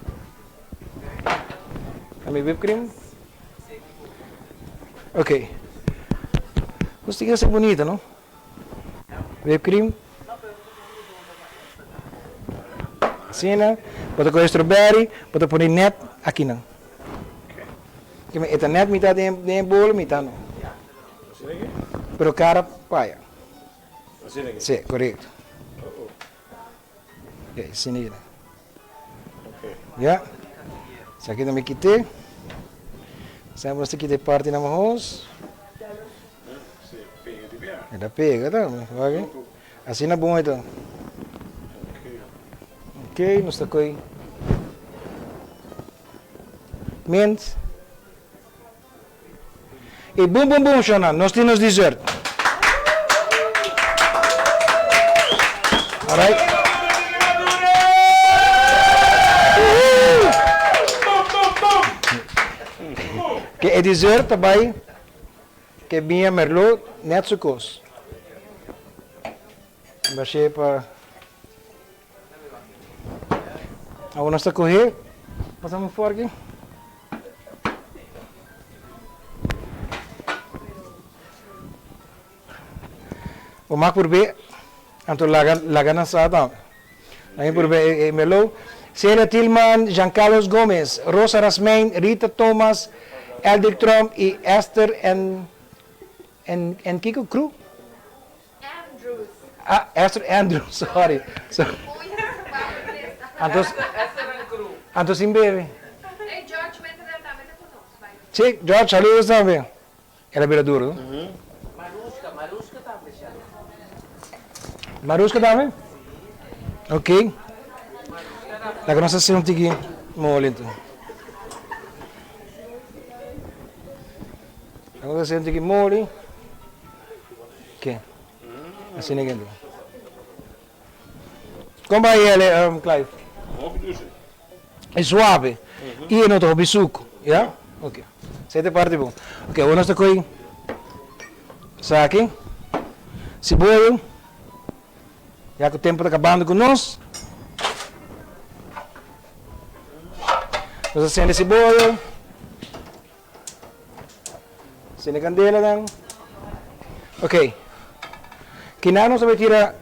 A minha whipped cream. Ok. Os tigres são bonitos, não? Whipped cream. Assim, né? Pode colocar strawberry, pode pôr net aqui não. Esta net metade em bolo, metade não. Pero cara paia. Sim, correto. Ok, assim é. Já. Isso aqui também quitei. Sempre você quitei parte na arroz. Ela pega, tá? Assim é bom então. Ok, nós está com mint. E bum, Shona, nós temos dessert. Alright. Que é dessert também, que é minha merlot, net zo koos. Baixei para... Agora nós está a correr, passamos fora aqui. O Mac por B, então laga na sala. Aí por B, Melo, Celia Tillman, Jean Carlos Gomes, Rosa Rasmain, Rita Thomas, Eldrick Trump e Esther en Kiko Crew? Andrews. Ah, Esther Andrews, sorry. Anto sim bebe. Hey George, vem conosco, vai. Sim, George, saludos também. Era bem duro. Maruska também já. Maruska também? Ok. La que nossa um tiki molento. La que nossa um tiki moli. Ok. Assim ninguém. Como vai ele, Clive? É suave. E não estou bisuco, já? Ok. 7 partes bom. Ok, agora nós temos saque, cebola. Já que o tempo está acabando com nós. Nós acendemos cebola. Acendemos candela. Dan. Ok. Que não nós vamos tirar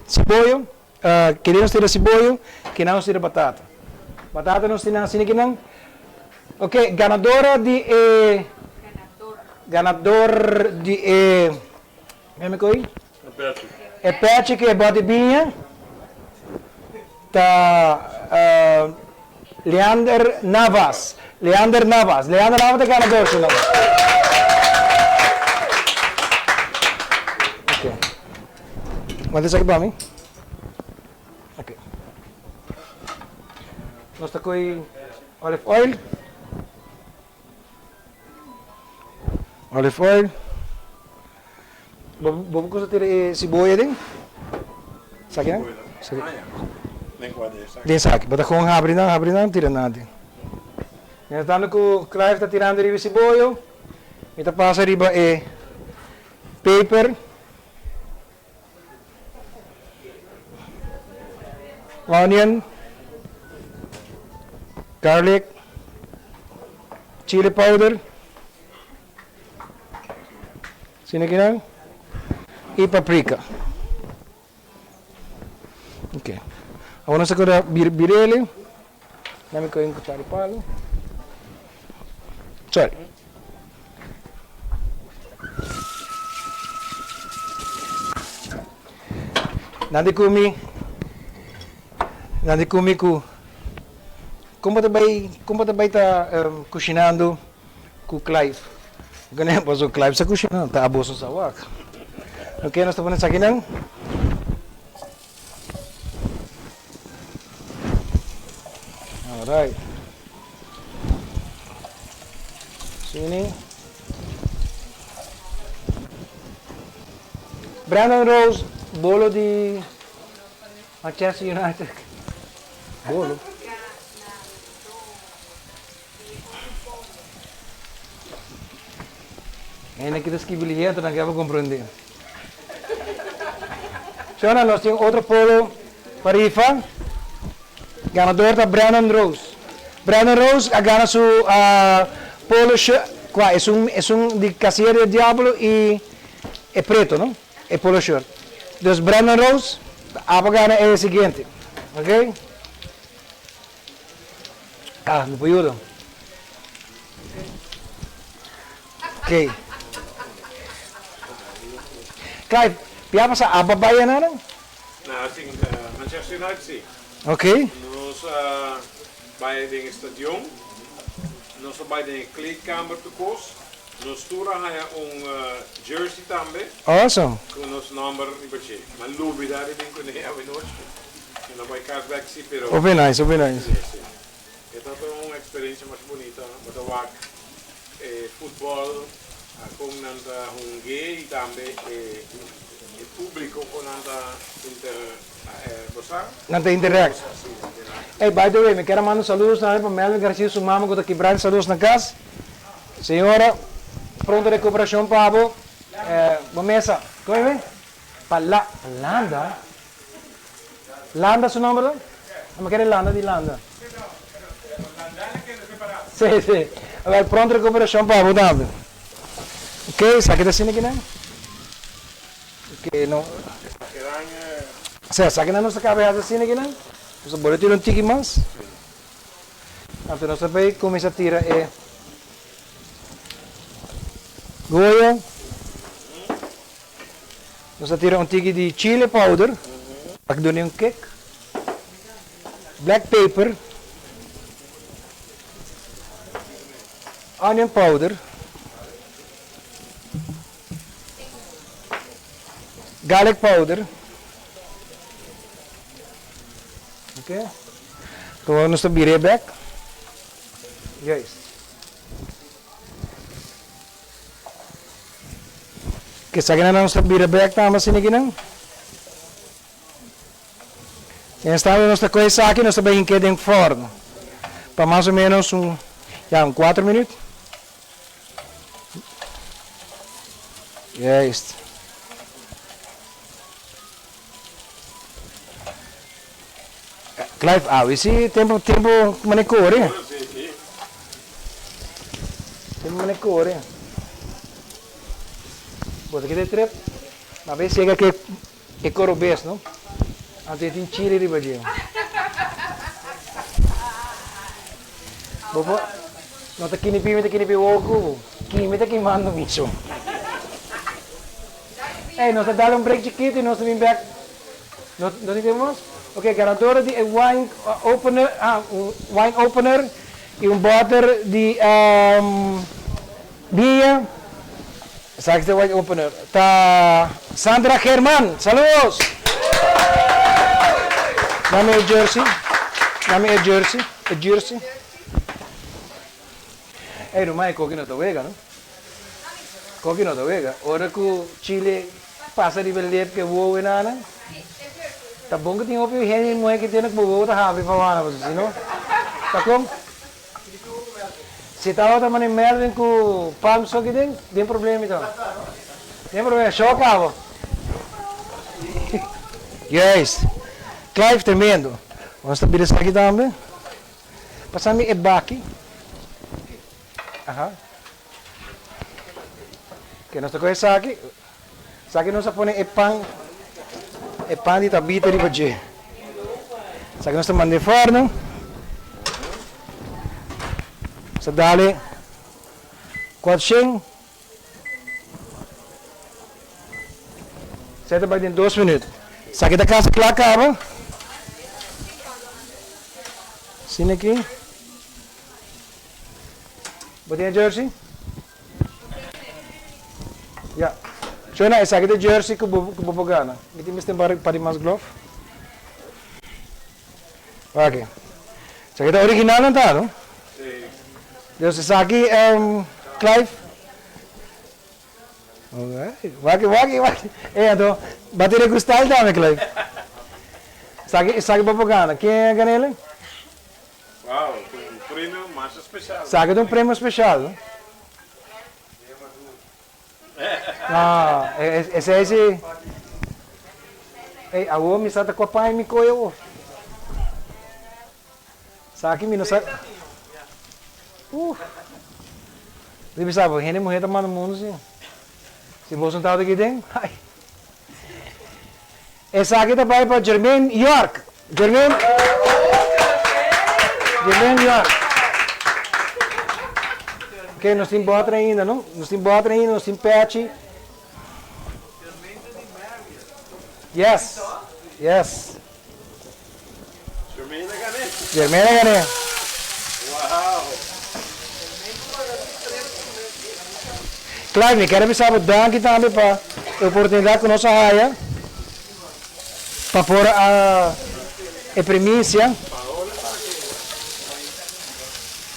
cebola. Que nós tira cebola. Que não nós tira batata. Batata nós tiramos assim que não. Ok, ganadora de... ganador de... como é que é? É Pet que é Bodibinha. Tá... Leander Navas. Leander Navas é ganador, senão. Ok. Manda isso aqui para mim. Ok. Nós tá com olive oil. Olive oil. Vamos começar a cebola dentro. Sabe não? Dentro sabe. Bota com abre não tira nada. Então que o Clive está tirando riba cebola. Então passa riba paper. Onion. Garlic. Chili powder. Sino que não? E paprika. Ok. Agora nós agora birele. Nami ko yung kutsari palo. Sorry. Nanti kumi ku. Como também tá cozinhando com Clive. Ganhar para o Clive sa cozinhando, tá abuso sa wak. Ok, nós estamos aqui não? Alright. Sini. Brandon Rose, bolo de Manchester United. Bolo. Ainda que desquibilhento, não quero compreender. Então, nós temos outro polo para IFA. Ganador da Brandon Rose. Brandon Rose ganha su polo shirt. É um de Cassiere de Diablo e é preto, não? É polo shirt. Então, Brandon Rose, a ganha é o seguinte. Ok? Ah, me ajuda. Ok. Clive, piapa sa ababaya na lang? Assim, Manchester United sim. Ok. Nós bij de stadion, nós bij de kleedkamer te koos. Nós tura jersey também. Awesome. Com nosso número e baixei. Mas lobby daar ding kunnen hebben nooit. En dan bij cashback sim, pero. Open nice, open nice. É tanto uma experiência mais bonita, mas o futebol com nanta gay e também o público com nanta Nanta interact. Hey, by the way, me quero mandar saludos também para Melvin Garcia, sua mama que está quebrando saludos na casa. Senhora, pronta recuperação, Pablo. Bomesa, como é? Landa? Landa seu nome? Não quero Landa de Landa. Sim, sim. Agora, pronta recuperação, Pablo, também. Ok, sabe que está sendo aqui, né? Ok, não. Sabe que não está cabendo assim aqui, né? Você pode tirar tique mais. Então, nós também começa a tirar goia. Nós tira tique de chili powder. Para que um cake. Black pepper. Onion powder. Garlic powder. Okay. Então nós estamos virando back. Yes. Que sa ganun nós estamos virando back tama siniginan. Esta nós está coisa aqui nós estamos em que forno. Para mais ou menos Ja, 4 minutos. Juist. Clive, esse tempo manecore. Tempo manecore. Bota aqui de trip. Mas vê se chega que é corobês, não? Até tem chile de badia. Bobo, não tá kinipi ogo. Kimi tá queimando bicho. Hey, nós damos break chiquito e nós vamos back. Nós temos? Ok, garantora de wine opener e butter de bia. Sabe que wine opener. Tá Sandra Germán, saludos. Dame el jersey. Hey, Romar, coque no te vega, ¿no? Coque no te vega. Ahora que Chile passa de beleza que voa nana. Tá bom que tem opio gente moe que tem que voa tá abre para lá, mas não. Tá como? Se tá outra maneira merda com palm só que tem problema então. Tem problema, só cabo. Yes. Clive tremendo. Vamos estabilizar aqui também. Passar-me é baki. Aha. Que nós tocamos aqui. Aqui nós põe é pão de tabita de baje. Aqui nós mandamos forno. Sa dali 400. Seta vai em 2 minutos. Aqui da casa que lá acaba. Sini aqui. Botinha jersey? Ya. Shona, essa aqui é jersey que eu vou ganhar. Então, mas tem para mais glove. Ok. Essa aqui é original, não tá, não? Sim. Então, essa aqui é Clive. Waki. Então, bateria cristal também, Clive. Essa aqui é para ganhar. Quem é ganhar? Uau, um prêmio mais especial. Sabe de um prêmio especial, não? Ah, esse. Ei, a homem está com a pai me coiou. Sabe que me não sabe. Você sabe, a gente morrer tomando mundo assim. Se você não está aqui dentro, ai. Essa aqui está para Jermaine York. Jermaine York. Ok, nós temos bota ainda, não? Nós temos patch. Yes. Jermaine Gané. Uau. Clive, me quero saber danke também para a oportunidade que nós raia para pôr a primícia.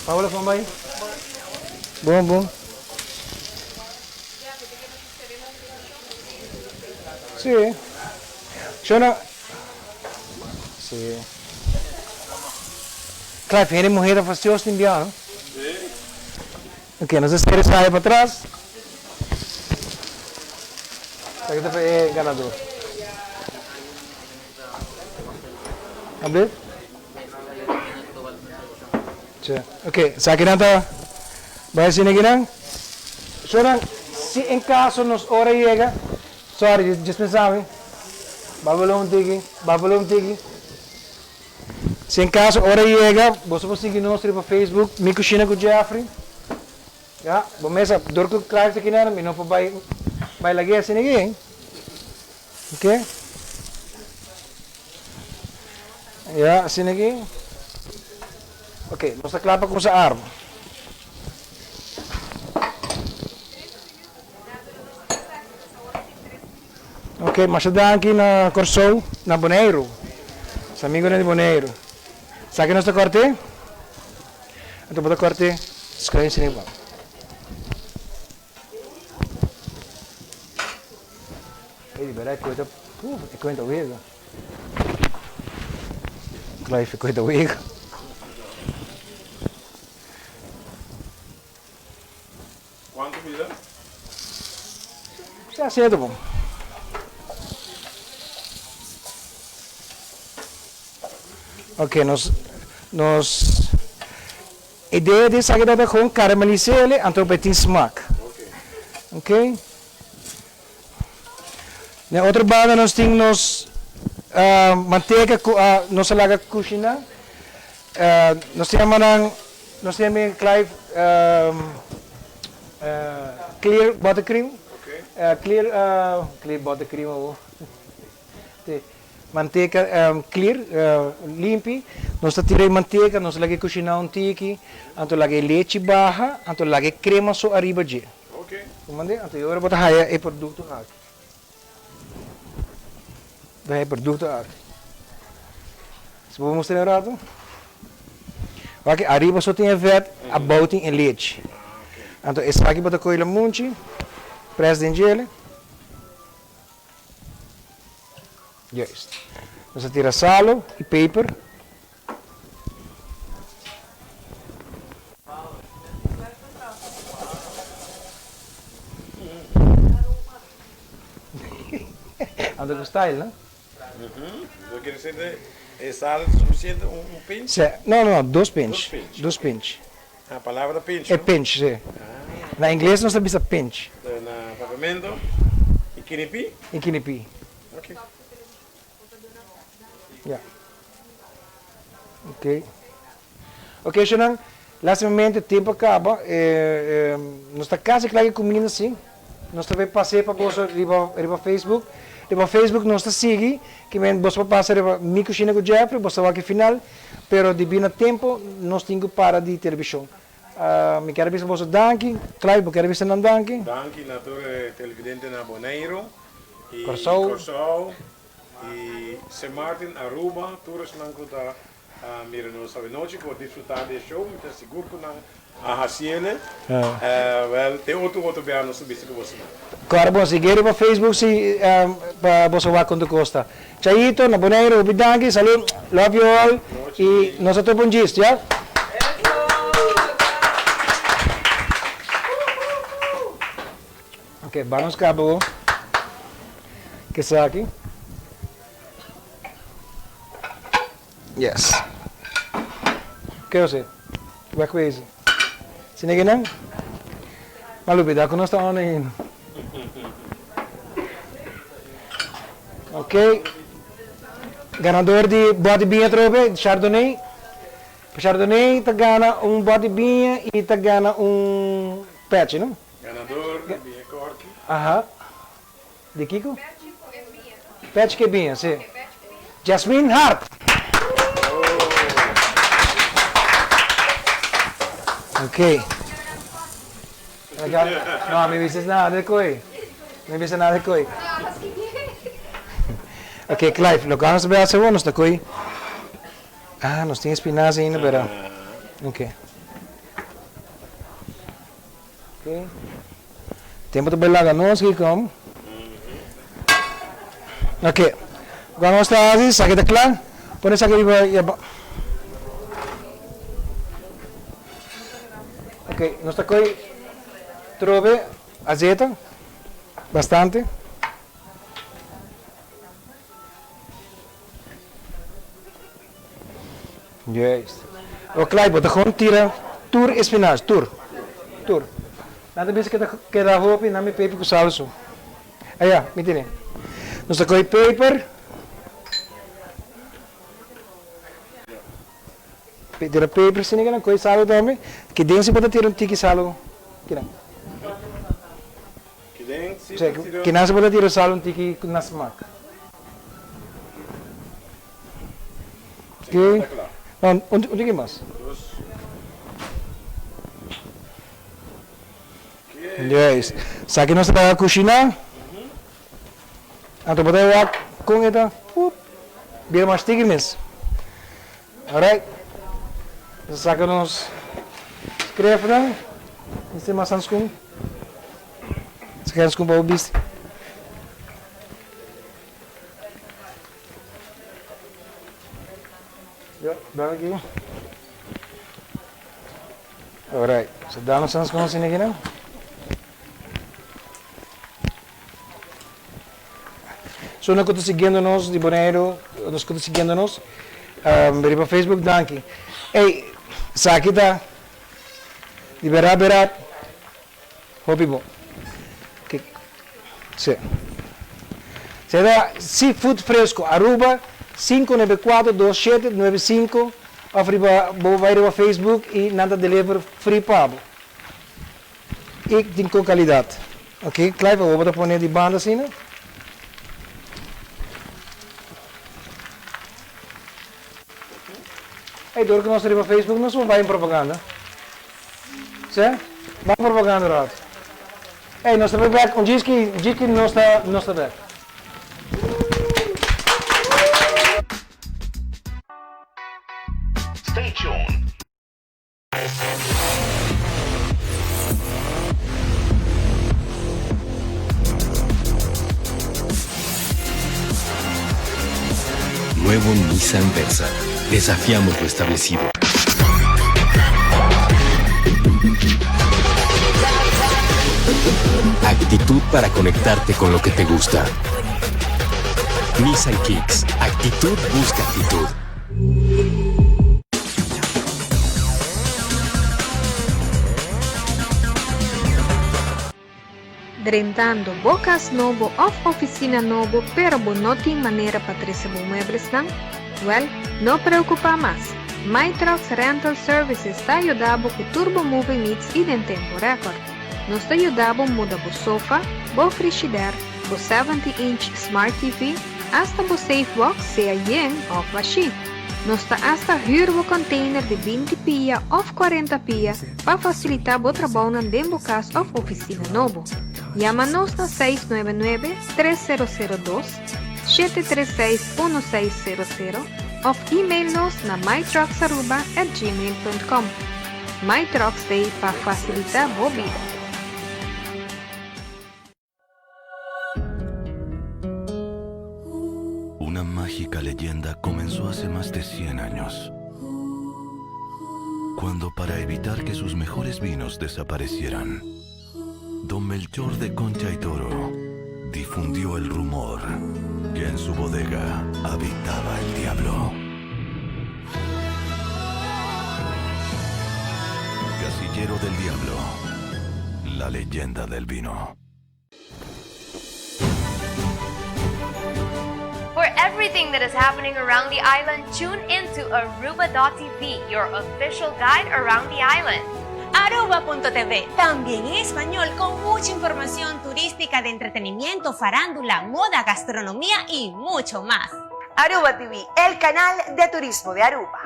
Paola, vamos aí. Bom. Sim. Shona. Sim. Claro, viene morrer a fazer os indianos. Sim. Ok, nós esperamos sair para trás. Aqui é ganador. Abrir? Ok, sa akin na vai siniginan. So si en caso nos ora llega, sorry, just pensaba, babalong tigi. Si en caso ora llega, você pode seguir nós para Facebook, Mi Cushina com Jeffrey. Ya, bomesa, dorko Clive aqui na, não vai lagi assim ninguém. Ok? Ya, assim ninguém. Ok, nós está claro com essa arma. Ok, mas está aqui na Corsou, na Boneiro. Esse amigo é de Boneiro. Sabe que nós está corte? Então, vou corte. Escolhe em cima. Ele verá que coisa. É coisa uiga. Clive, coisa uiga. Quanto vida? Está certo, bom. Ok, ideia de sair da com caramelizar ele, então vai ter smaak. Ok? Na outra banda nós temos manteiga, nossa laga cucina. Nós temos Clive clear buttercream. Clear buttercream. Manteiga clear, limpi. Nós tiramos manteiga, nós lagi cozinhar um tiki, então lagi leite barra, então lagi crema só arriba de. Ok. Comandei, então eu vou botar aí o produto aqui. Daí produto aqui. Se vou mostrar errado. Aqui arriba só tem verde, a boating e leite. Então esse aqui bota coisa munchi, presidente ele. Juist. Nós tira sal e peper. Ando com style, né? Eu quero dizer, é sal suficiente pinch? Não, dois pinch. Dois pinch. A palavra pinch? É pinch, sim. Na inglês nós sabemos pinch. Na pavimento? E quinipi? E quinipi. Ok. Yeah. Ok. Ok, Shannon. Lastimamente o tempo acaba. Nós estamos quase claro comigo assim. Nós também passei para você riba Facebook. Riba Facebook nós está seguindo. Que você passa riba Mi Cushina com Jeffrey. Você vai aqui final. Pero devido ao tempo nós temos que parar de televisão. Me quero ver você danke. Clive, me quero ver você não danke. Danke na torre televidente na Bonaire. E Corsou. E St. Martin, Aruba, todos não conta mira nós sabe noite que vou desfrutar desse show, muito seguro que não a raciele. Tem outro bem no subir que você. Claro, bom, seguir para Facebook se para você vai quando gosta. Chaito, na Bonaire, obrigado, salut, love you all e nós até bom dia, já? Ok, vamos cabo. Que está aqui? Yes. O que você? Vai com isso? Se ninguém não? Maluco, dá com nós estamos indo. Ok. Ganador de bode binha trobe, Chardonnay. Chardonnay tá ganha bode binha e tá ganha patch, não? Ganador de binha cork. Aham. De Kiko? Patch que binha, sim. Jasmine Hart. Ok. No, me dices nada de coi. Me dices nada de coi. Ok, Clive, lo que vamos a ver hace bueno está coi. Nos tiene espinazo ainda, pero. Ok. Ok. Tempo de belaga nós aqui como. Ok. Vamos estar assim, saque de claro. Põe essa aqui e ok, nós está coi trove azeite bastante. Yes. O Clive, bota gewoon tira tour espinach, tour. Nada bisa que dá roupa e não me pepe com salso. Aí, me tira. Nós está coi paper. Tira paper sini kan coi salo também. Que dentro se pode tirar tiki salo. Kira. Que não se pode tirar salo tiki na smaak. Ok. Onde que mais? Yes. Saki nós está cozinhar. Então pode ir com esta. Biar mais tiki mes. Alright. Saka nós escreve não? Isso é maçãs com. Se queres com o bicho. Dá aqui. Alright. So dá maçãs com assim aqui não? So, no que está siguiéndonos de Bonero, nos que está siguiéndonos, veripa Facebook, danke. Hey, Sakita, de berat, hopi bo. Sí. Se da seafood fresco, Aruba 594-2795. Of vai op Facebook e nada deliver free pabo. Ik denk com qualidade. Ok, Clive, eu vou pôr de banda assim, né? Hey, door que nós temos Facebook, nós vamos vai em propaganda. Sim? Vai em propaganda, Rod. Hey, nós estamos back. Diz que não está back. Stay tuned. Nuevo Nissan Versa. Desafiamos lo establecido. Actitud para conectarte con lo que te gusta. Nissan Kicks. Actitud busca actitud. Drentando bocas novo of oficina novo, pero não tem maneira para receber muebles não? Well, não preocupa mais. My Trucks Rental Services está ajudando com Turbo Moving Needs e em tempo recorde. Nós está ajudando a mudar o sofá, o frigideira, o 70-inch Smart TV, hasta o Safe Box, seja yen ou vashi. Nós está hasta hyr o container de 20 pia ou 40 pia para facilitar o trabalho dentro do caso of oficina novo. Llama-nos na 699-300-736-1600 ou e-mail-nos na mytrucks@gmail.com. MyTrucks Day para facilitar a vida. Una mágica leyenda comenzó hace más de 100 años, cuando para evitar que sus mejores vinos desaparecieran, Don Melchor de Concha y Toro difundió el rumor que en su bodega habitaba el diablo. Casillero del Diablo, la leyenda del vino. For everything that is happening around the island, tune into Aruba.tv, your official guide around the island. Aruba.tv, también en español, con mucha información turística de entretenimiento, farándula, moda, gastronomía y mucho más. Aruba TV, el canal de turismo de Aruba.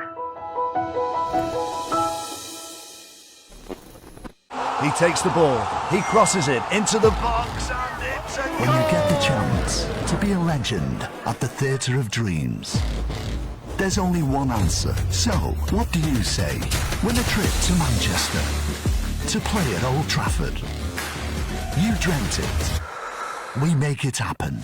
He takes the ball, he crosses it into the box, and it's a When you get the chance to be a legend at the Theatre of Dreams, there's only one answer. So, what do you say? Win a trip to Manchester to play at Old Trafford. You dreamt it. We make it happen.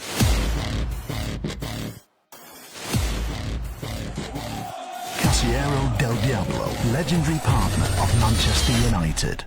Casillero del Diablo, legendary partner of Manchester United.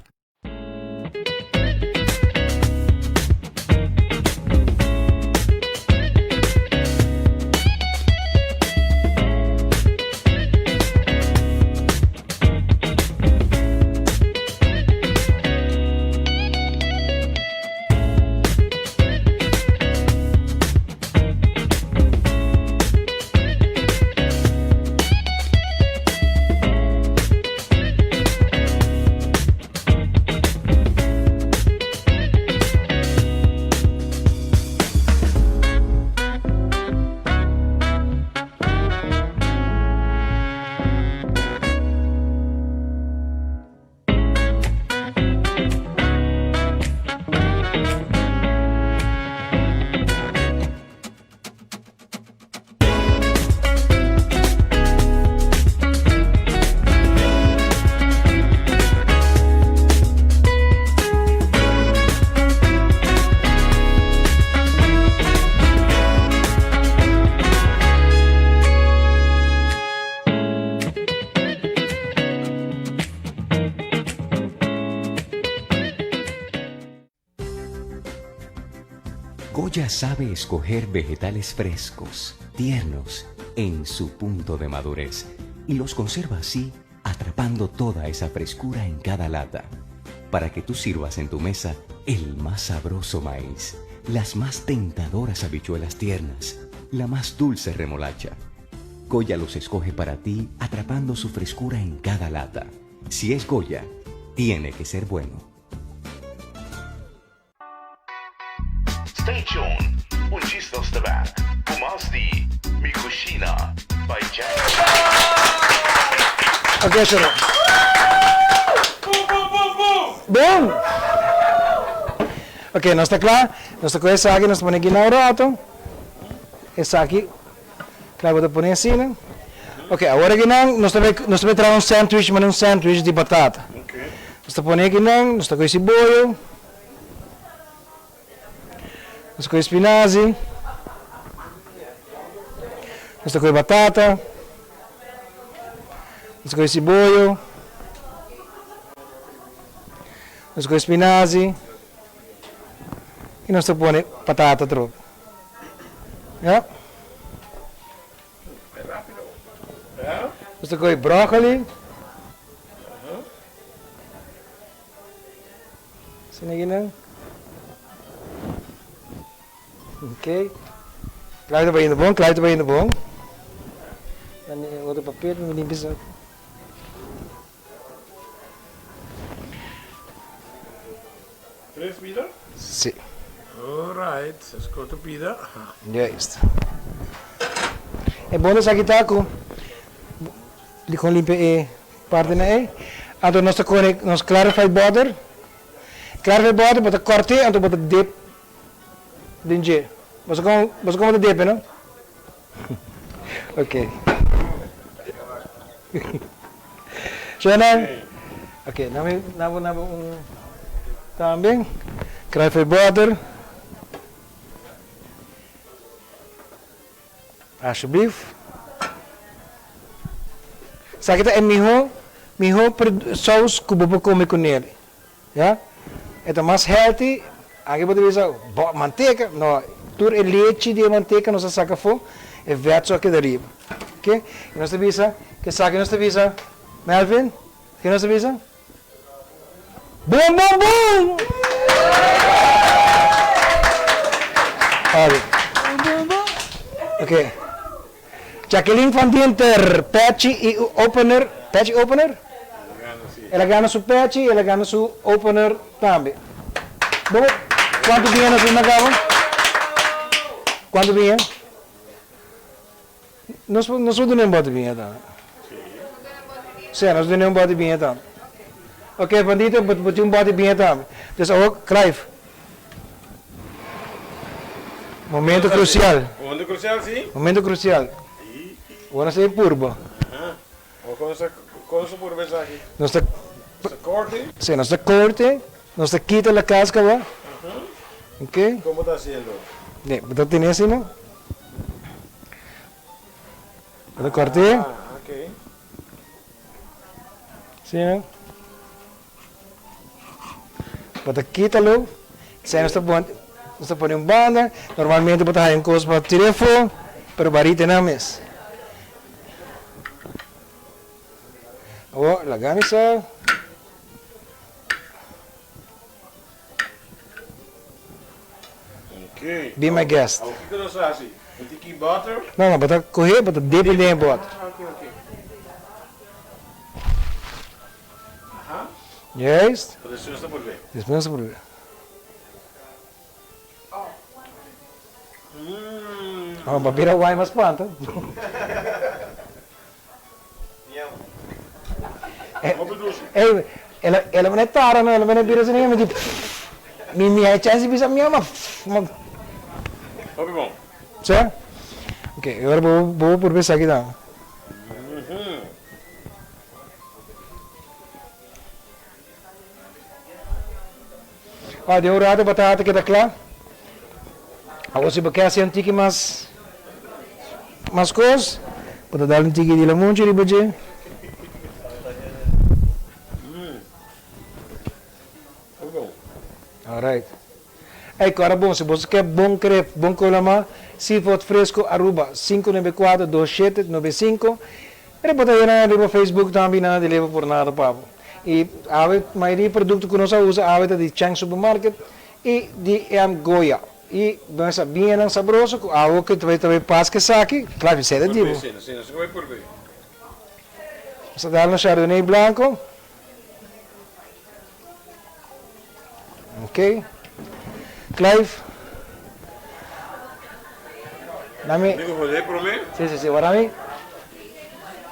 Goya sabe escoger vegetales frescos, tiernos, en su punto de madurez y los conserva así, atrapando toda esa frescura en cada lata, para que tú sirvas en tu mesa el más sabroso maíz, las más tentadoras habichuelas tiernas, la más dulce remolacha. Goya los escoge para ti, atrapando su frescura en cada lata. Si es Goya, tiene que ser bueno. Stay tuned. Un gistos de back. Pumas di Mi Cushina by Jack. Ok, sure. Boom! Ok, não está claro? Nós temos essa aqui, nós põe aqui na roto. Essa aqui, claro, vou pôr assim, né? Ok, agora aqui não, nós temos trazer um sandwich, mas um sandwich de batata. Nós põe aqui não, nós temos esse bolho. Nós temos espinazzi. Nós temos batata. Nós temos esse bolho. Nós temos espinazzi. E nós põe batata troca. Ja? Nós temos brócoli. Sini aqui não. Ok. Clive está indo bom, Clive está indo bom. Dan outro papel, me limpa isso. Três vidas? Sim. Alright, escuta pida. Já está. É bom nós aqui tá com limpa parte na aí. Então nós tá com nós clarify border. Clarify border, bota corte, então bota dip. Dinje. Você como dip, não? Ok. Jangan. Ok, nama também. Clarify border. Alsjeblieft. Sa kita miho saus kubo come con ele. Ja? É mais healthy. Aqui pode ver manteiga, no, tur é leite de manteiga nós saca fo, é verso aqui deriva. OK? E nós avisa, que saca nós avisa, Melvin, que nós avisa? Bom, bom, bom. OK. Jacqueline van Dinter, patch e opener, patch opener? Ela ganha su patch e ela ganha su opener também. Bom, quanto vinha nós nagava? Quanto vinha? Nós não bota vinha tá. Sim, nós não bota vinha tá. Ok, bandito, botou bota vinha tá. Então, Clive. Momento crucial. Momento crucial, sim? Momento crucial. Agora você é purba. Como se purba aqui? Nós está corte? Sim, nós está corte. Nós está quita a casca, ¿va? Ok. Como está haciendo? Então tem assim, não? Para corte. Ok. Sim, não? Para quita-lo. Sim, nós está pondo banda. Normalmente para em coisa para tirar fogo, pero barite na mes. Oh, la ganisa. Okay. Be my guest. O que nós fazemos? Um tiki butter? Não, bota correr, bota dip e nem bota. Ok. Aham. Yes. Depois está por ver. Depois por ver. Oh, papira wine mas panta. Ela não é tara, não, ela não é bira assim, mas tipo, minha chance bisa minha mas. Tá bom. Sim? Ok, agora vou por ver aqui tá. Ah, deu rato batata que tá claro. Agora se você quer sentir que mais coisas, pode dar um tique de limão de ribaje. Alright. Ei, cara bom, se você quer bom crepe, bom colama, seafood fresco, Aruba, 594-2795. E pode ir no Facebook também, não leva por nada, papo. E a maioria do produto que nós usamos é de Chang Supermarket e de Goya. E nós bem saboroso, algo que também passa que saque, claro, isso é de Sim, você vai por ver. Vamos dar no Chardonnay branco. Ok. Clive. Dame. Digo, rolê por mim? Sim.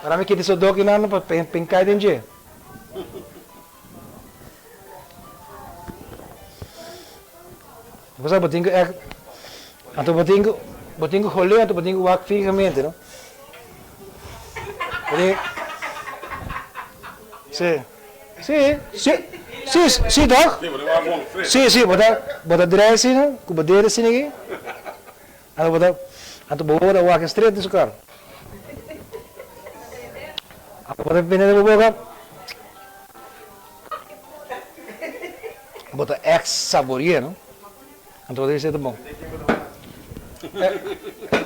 Para mim que isso do que não para pincar dentro. Você botinho é, anto botinho rolê, anto botinho wak fisicamente, não? Sim, Doc? Sim, bota dressing, com bandeira assim aqui. Anto boa wak straight nesse cara. Bota pena de boca. Bota ex saboria, não? Então deve ser bom.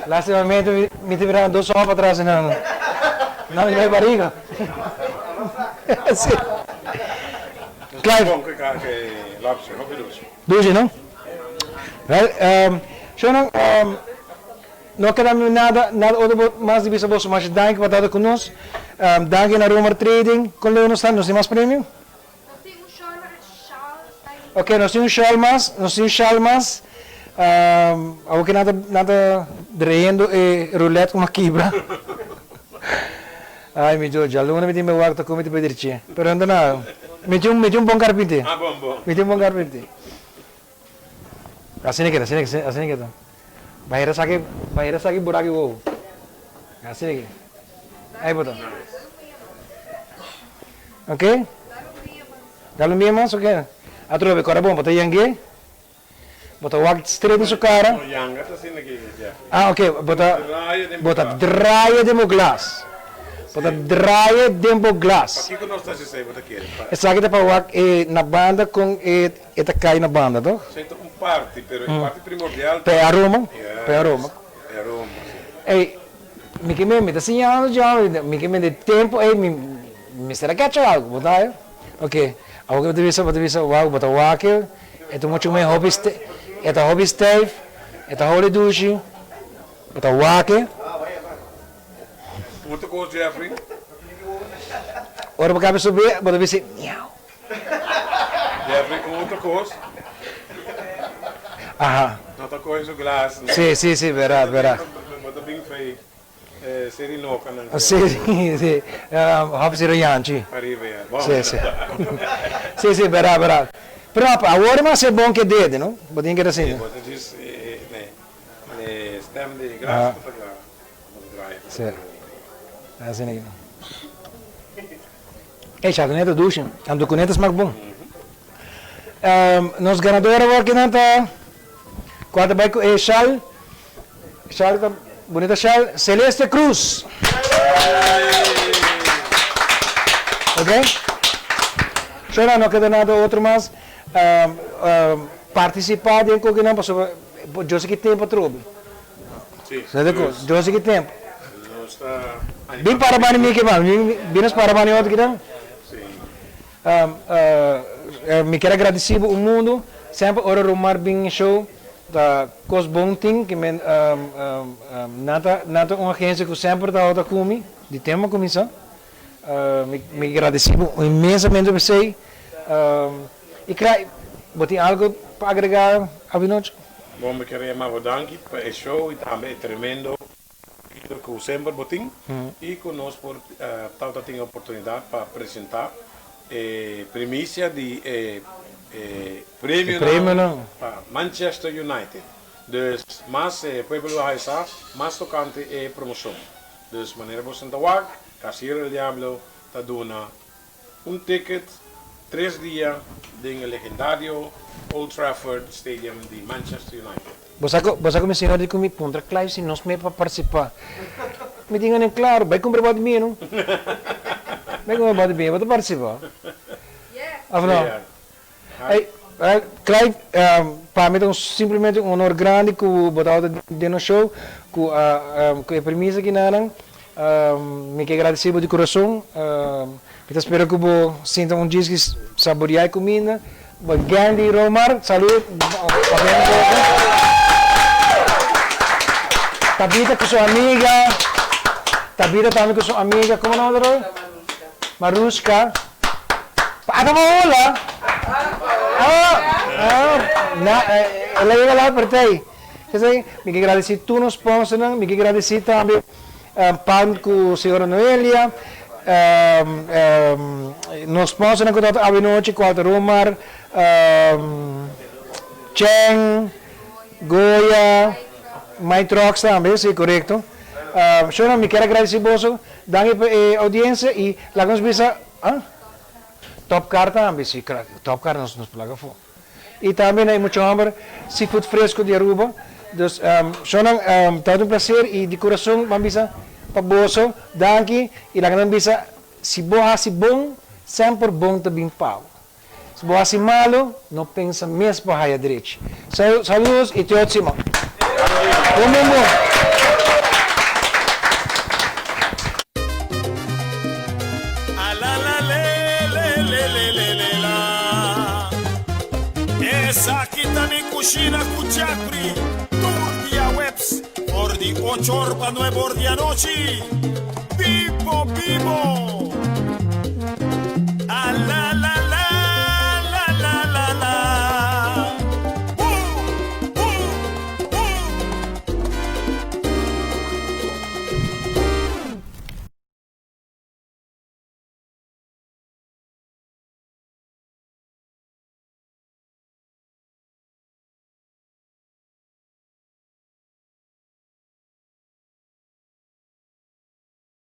Lastimamente me tiveram 2 horas para trás na minha barriga. Clive. Doce, não? Não queremos nada mais de vista vosso, mas danke para estar conosco. Danke na Romar Trading. Com o nós temos mais prêmio? Ok, nós temos um shawl mais. Algo que nada drendo e roulette com uma quebra. Ai, meu Deus, já não me tem meu quarto como te pedir tia. Pero ainda não. Me tem um bom carpinte. Ah, bom. Me tem um bom carpinte. Assim que tá. Bahira sakit buraco wo. Assim que. Aí bota. Ok? Dá-lhe minha mão, ok? Atrove, cara bom, bota yangue. Bota wak straight na sua cara. Ah, ok. Bota draia demo glass. Bota draia demo glass. Aqui que nós estamos dizendo, bota aqui. Essa aqui tá para wak na banda com eta cai na banda, tá? Sento parte, pero parte primordial. Pe aroma. Ei, me tá sinhando já, me de tempo, ei, me será que acha algo, bota? Ok. Algo que bota visa, wow, bota wak. Ito muito mais hobby stave, ito holy douche, ito wake. Muito coisa, Jeffrey. Ora para cá subir, bota visa, miau. Jeffrey, com outra coisa. Aha. Outra coisa, o glass. Sim, verdade. Bota bem feio. Serinoca, não. Sim. Hobby sirianchi. Sim, verdade. Però agora mas é bom que dede, não? Botinho que assim. Bota diz, stem de graça, Sim. Assim aí. É chardonnay douche, ando com netas mais bom. Nos ganadores aqui não tá. Quatro bairro é Chal tá bonita Chal, Celeste Cruz. Ok? Chora não queda nada outro mais. Participar de algo que não passou. Eu sei que tempo trouxe. Sim. Eu sei que tempo. Bem para a minha que mal, bem para a minha outra que não. Sim. Me quero agradecer o mundo, sempre ora Romar bem show da cos bom thing que me nada uma agência que sempre dá outra comigo, de tema comissão. Me agradecer imensamente por você. E claro, botei algo para agregar a noite. Bom, me queria mais danke para o show e também tremendo que o sempre botim e conosco por tal tem a oportunidade para apresentar primícia de prêmio para Manchester United. Dus mais pueblo haisa, mais tocante e promoção. Dus maneira você tá wag, Casier el Diablo tá dona ticket 3 dias de legendário Old Trafford Stadium de Manchester United. Você como senhor de comigo contra Clive se nós me para participar. Me digam em claro, vai comprar bode bem, não? Vai comprar bode bem, vou participar. Afinal, Clive, para mim é simplesmente um honor grande que botar de no show, que a premissa que não, me que agradecer de coração, eu espero que você sinta dia que saborear a comida, Gandhi Romar, saúde, Tabita com sua amiga, Tabita também com sua amiga, como não é? Maruska. Ada mo wala? Ela ia lá para ti. Kasi, me agradecer tu nos sponsor nang, me agradecer também pan com a senhora Noelia, nos sponsor nang ko tato Abinochi, Qualta Romar, Cheng, Goya, My Trucks também, sim, correto. Eu não me quero agradecer você, danke para a audiência e lá nos bisa, Top Car também, sim, Top Car nos plaga fo. E também há muito hambre, seafood fresco de Aruba. Dus, eu não, todo um prazer e de coração, vamos bisa para você, danke e lá nos bisa, se boa se bom, sempre bom também pau. Se boa se malo, não pensa mesmo para a direita. Saludos e até próxima. Esa kita Mi Cushina Kuchakri, Turquía Webs, por di 8 orpa 9 ordia noci, vivo vivo.